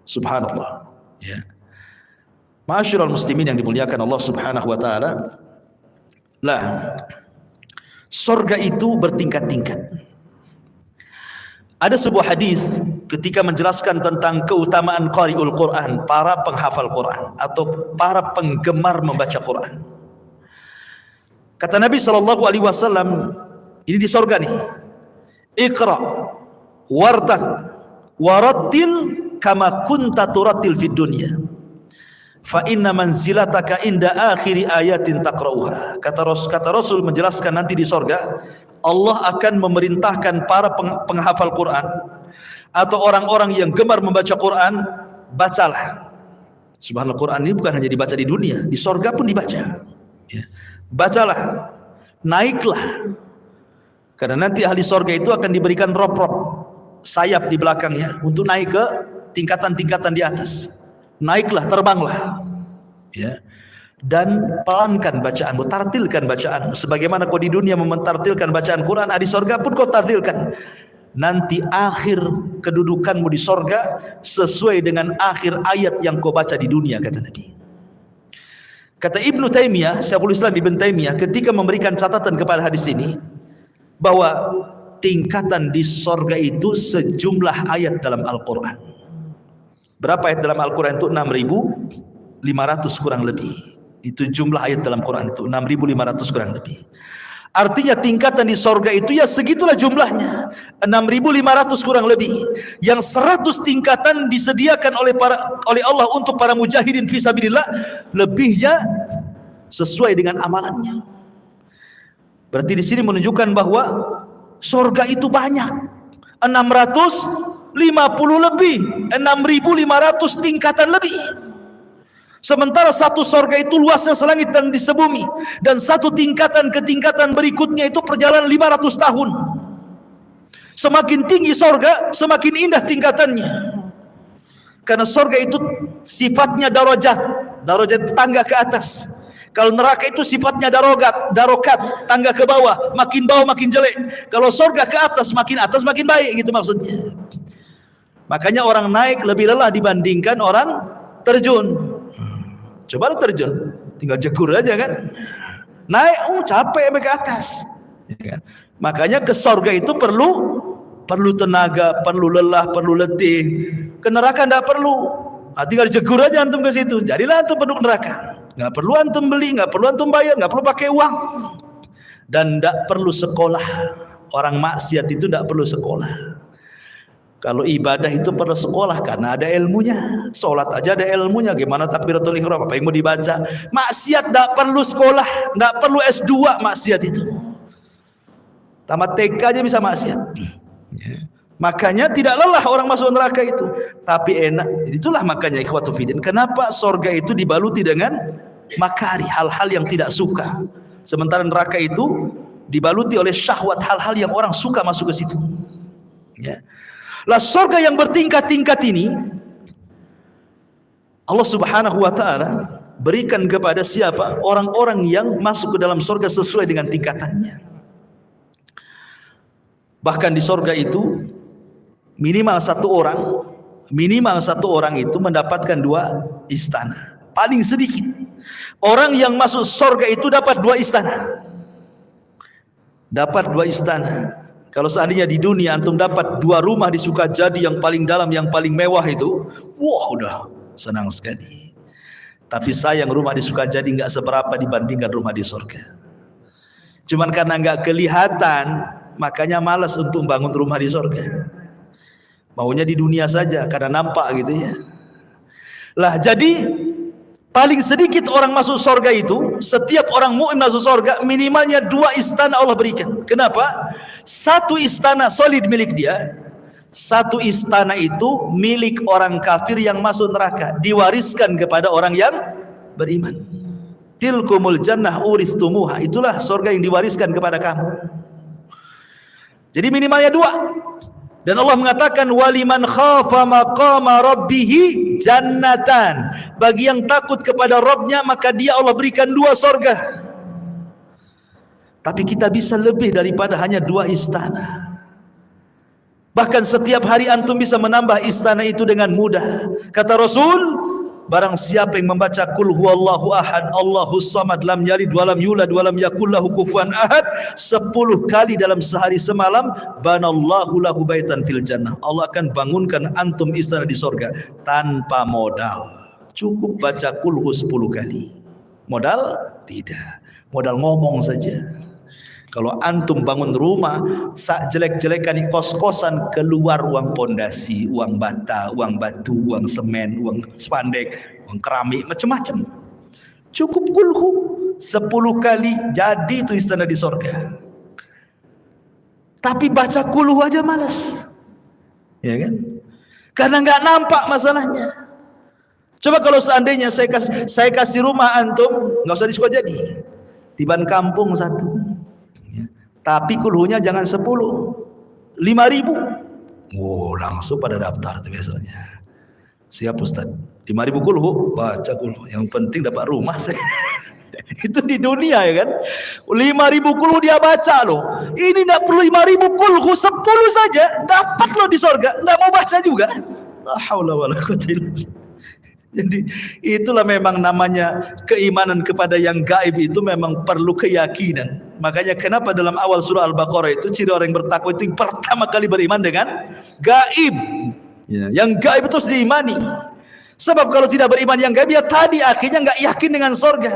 Subhanallah ya. Ma'asyiral muslimin yang dimuliakan Allah Subhanahu wa taala. Lah, surga itu bertingkat-tingkat. Ada sebuah hadis ketika menjelaskan tentang keutamaan qari'ul Quran, para penghafal Quran atau para penggemar membaca Quran. Kata Nabi sallallahu alaihi wasallam, ini di surga nih. Iqra wartaq warattil kama kunta turattil fid dunya fa inna manzilataka inda akhiri ayatin taqra'uha. Kata Rasul menjelaskan nanti di surga Allah akan memerintahkan para penghafal Quran atau orang-orang yang gemar membaca Quran, bacalah. Subhanallah, Quran ini bukan hanya dibaca di dunia, di surga pun dibaca ya. Bacalah, naiklah Karena nanti ahli sorga itu akan diberikan rop-rop sayap di belakangnya untuk naik ke tingkatan-tingkatan di atas. Naiklah, terbanglah, ya. Dan pelankan bacaanmu, tartilkan bacaanmu. Sebagaimana kau di dunia mementartilkan bacaan Quran, di sorga pun kau tartilkan. Nanti akhir kedudukanmu di sorga sesuai dengan akhir ayat yang kau baca di dunia, kata Nabi. Kata Ibnu Taimiyah, Syekhul Islam Ibn Taimiyah, ketika memberikan catatan kepada hadis ini, bahwa tingkatan di sorga itu sejumlah ayat dalam Al-Quran. Berapa ayat dalam Al-Quran itu? 6.500 kurang lebih. Itu jumlah ayat dalam Quran itu 6.500 kurang lebih. Artinya tingkatan di sorga itu ya segitulah jumlahnya, 6.500 kurang lebih. Yang 100 tingkatan disediakan oleh Allah untuk para mujahidin fisabilillah, lebihnya sesuai dengan amalannya. Berarti di sini menunjukkan bahwa sorga itu banyak, 650 lebih, 6.500 tingkatan lebih. Sementara satu sorga itu luasnya selangit dan di sebumi, dan satu tingkatan ke tingkatan berikutnya itu perjalanan 500 tahun. Semakin tinggi sorga, semakin indah tingkatannya. Karena sorga itu sifatnya darajat tangga ke atas. Kalau neraka itu sifatnya darokat, tangga ke bawah makin jelek. Kalau sorga ke atas makin baik, gitu maksudnya. Makanya orang naik lebih lelah dibandingkan orang terjun. Coba lu terjun, tinggal jegur aja kan. Naik, capek sampai ke atas. Ya kan? Makanya ke sorga itu perlu tenaga, perlu lelah, perlu letih. Ke neraka enggak perlu. Tinggal jegur aja antum ke situ. Jadilah antum penduduk neraka. Enggak perlu antum beli, enggak perlu antum bayar, enggak perlu pakai uang. Dan enggak perlu sekolah. Orang maksiat itu enggak perlu sekolah. Kalau ibadah itu perlu sekolah karena ada ilmunya. Sholat aja ada ilmunya. Gimana takbiratul ihram, apa yang mau dibaca. Maksiat tidak perlu sekolah, tidak perlu S2 maksiat itu. Tamat TK aja bisa maksiat. Makanya tidak lelah orang masuk neraka itu, tapi enak. Itulah makanya ikhwatu fiddin, kenapa sorga itu dibaluti dengan makari, hal-hal yang tidak suka. Sementara neraka itu dibaluti oleh syahwat, hal-hal yang orang suka masuk ke situ. Ya. Lah surga yang bertingkat-tingkat ini Allah Subhanahu wa taala berikan kepada siapa? Orang-orang yang masuk ke dalam surga sesuai dengan tingkatannya. Bahkan di surga itu minimal satu orang itu mendapatkan 2 istana. Paling sedikit orang yang masuk surga itu dapat 2 istana. Dapat 2 istana. Kalau seandainya di dunia antum dapat 2 rumah di Sukajadi yang paling dalam, yang paling mewah itu, wah udah senang sekali. Tapi sayang rumah di Sukajadi nggak seberapa dibandingkan rumah di surga. Cuman karena nggak kelihatan, makanya malas untuk bangun rumah di surga. Maunya di dunia saja karena nampak gitu ya. Lah jadi paling sedikit orang masuk surga itu, setiap orang mukmin masuk surga minimalnya 2 istana Allah berikan. Kenapa? 1 istana solid milik dia, 1 istana itu milik orang kafir yang masuk neraka, diwariskan kepada orang yang beriman. Tilkumul jannah uristumuha, itulah surga yang diwariskan kepada kamu. Jadi minimalnya 2. Dan Allah mengatakan waliman khafa maqama rabbihi jannatan. Bagi yang takut kepada Rabbnya maka dia Allah berikan 2 surga. Tapi kita bisa lebih daripada hanya 2 istana. Bahkan setiap hari antum bisa menambah istana itu dengan mudah. Kata Rasul, barang siapa yang membaca qul huwallahu ahad Allahus samad lam yalid walam yulad walam yakul lahu kufuwan ahad 10 kali dalam sehari semalam, banallahu lahu baitan fil jannah. Allah akan bangunkan antum istana di surga tanpa modal. Cukup baca qul hu 10 kali. Modal? Tidak. Modal ngomong saja. Kalau antum bangun rumah, sak jelek-jelekan di kos-kosan, keluar uang pondasi, uang bata, uang batu, uang semen, uang spandek, uang keramik, macam-macam. Cukup kulhu 10 kali jadi itu istana di surga. Tapi baca kulhu aja malas, ya kan? Karena nggak nampak masalahnya. Coba kalau seandainya saya kasih rumah antum, nggak usah di Sukajadi, di Ban Kampung 1. Tapi kulhunya jangan 10, 5.000. Oh, langsung pada daftar tuh biasanya. Siap Ustaz, 5.000 kulhu, baca kulhu. Yang penting dapat rumah. Itu di dunia ya kan. 5.000 kulhu dia baca loh. Ini tidak perlu 5.000 kulhu, 10 saja dapat loh di sorga. Tidak mau baca juga. La haula wala quwwata illa billah. Jadi itulah memang namanya keimanan kepada yang gaib, itu memang perlu keyakinan. Makanya kenapa dalam awal surah Al-Baqarah itu ciri orang yang bertakwa itu pertama kali beriman dengan gaib. Ya, yang gaib itu harus diimani. Sebab kalau tidak beriman yang gaib, ya tadi akhirnya nggak yakin dengan sorga.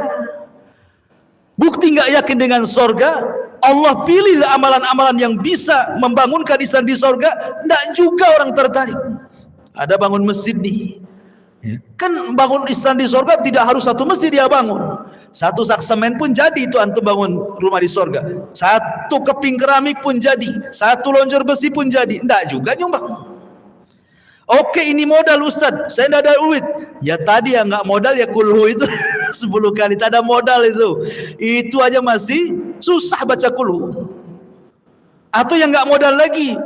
Bukti nggak yakin dengan sorga, Allah pilih amalan-amalan yang bisa membangunkan insan di sorga, nggak juga orang tertarik. Ada bangun masjid nih. Ya. Kan bangun istan di sorga tidak harus satu masjid dia bangun. Satu sak semen pun jadi itu antum bangun rumah di sorga. Satu keping keramik pun jadi. Satu lonjor besi pun jadi. Enggak juga nyumbang. Oke, ini modal Ustaz, saya tidak ada duit. Ya tadi yang nggak modal ya kulhu itu 10 kali. Tak ada modal itu aja masih susah baca kulhu. Atau yang nggak modal lagi,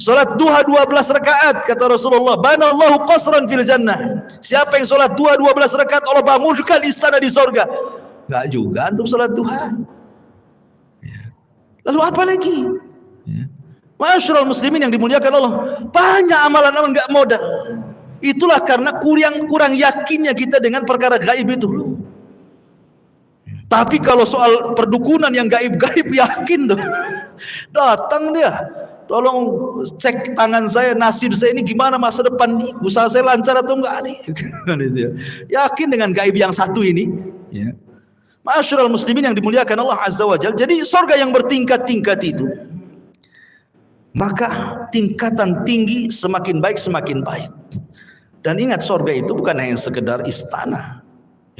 solat duha 12 rakaat, kata Rasulullah, banallahu qasran fil jannah. Siapa yang solat duha 12 rakaat, Allah bangunkan istana di sorga. Enggak juga antum solat duha. Lalu apa lagi? Ma'asyiral muslimin yang dimuliakan Allah, banyak amalan-amalan enggak modal. Itulah karena kurang yakinnya kita dengan perkara gaib itu. Tapi kalau soal perdukunan yang gaib-gaib yakin tuh. Datang dia, tolong cek tangan saya, nasib saya ini gimana masa depan nih, usaha saya lancar atau enggak nih. Yakin dengan gaib yang satu ini. Ya. Ma'asyiral muslimin yang dimuliakan Allah Azza wa Jalla. Jadi surga yang bertingkat-tingkat itu, maka tingkatan tinggi semakin baik semakin baik. Dan ingat, surga itu bukan hanya sekedar istana.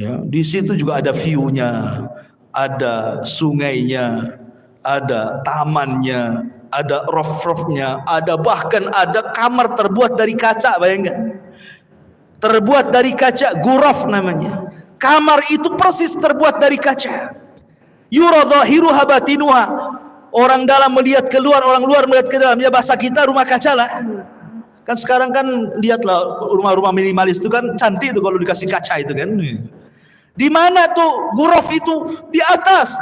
Ya, di situ juga ada view-nya, ada sungainya, ada tamannya, ada roof-roofnya, ada bahkan ada kamar terbuat dari kaca, bayangkan. Terbuat dari kaca, ghuraf namanya. Kamar itu persis terbuat dari kaca. Yura dhahiruha batinuha. Orang dalam melihat keluar, orang luar melihat ke dalam. Ya bahasa kita rumah kaca lah. Kan sekarang kan lihatlah rumah-rumah minimalis itu kan cantik tuh kalau dikasih kaca itu kan. Di mana tuh ghuraf itu? Di atas.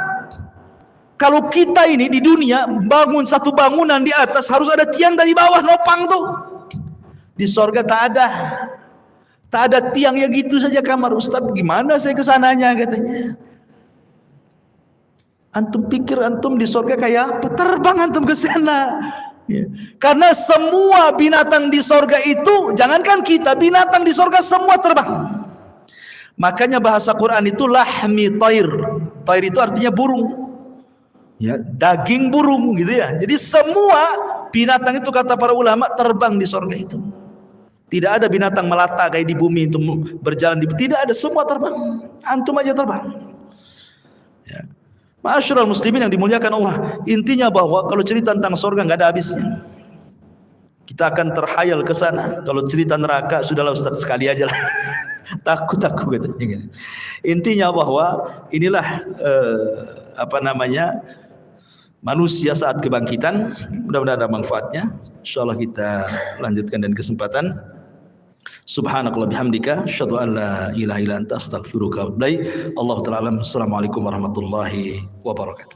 Kalau kita ini di dunia bangun satu bangunan di atas, harus ada tiang dari bawah nopang tuh. Di sorga tak ada. Tak ada tiang, ya gitu saja kamar. Ustaz, gimana saya kesananya katanya. Antum pikir antum di sorga kayak apa? Terbang antum ke sana. Ya. Karena semua binatang di sorga itu, jangankan kita, binatang di sorga semua terbang. Makanya bahasa Quran itu lahmi tair. Tair itu artinya burung. Ya, daging burung gitu ya. Jadi semua binatang itu kata para ulama terbang di sorga itu. Tidak ada binatang melata kayak di bumi itu berjalan tidak ada, semua terbang. Antum aja terbang. Ya. Ma'asyiral muslimin yang dimuliakan Allah, intinya bahwa kalau cerita tentang sorga nggak ada habisnya. Kita akan terhayal ke sana. Kalau cerita neraka sudahlah Ustaz, sekali aja lah. Takut katanya. Intinya bahwa inilah manusia saat kebangkitan. Mudah-mudahan ada manfaatnya. Insyaallah kita lanjutkan dan kesempatan. Subhanakallah bihamdika asyhadu an la ilaha illa anta astaghfiruka wa atubu ilaik. Allahu ta'ala alam. Assalamualaikum warahmatullahi wabarakatuh.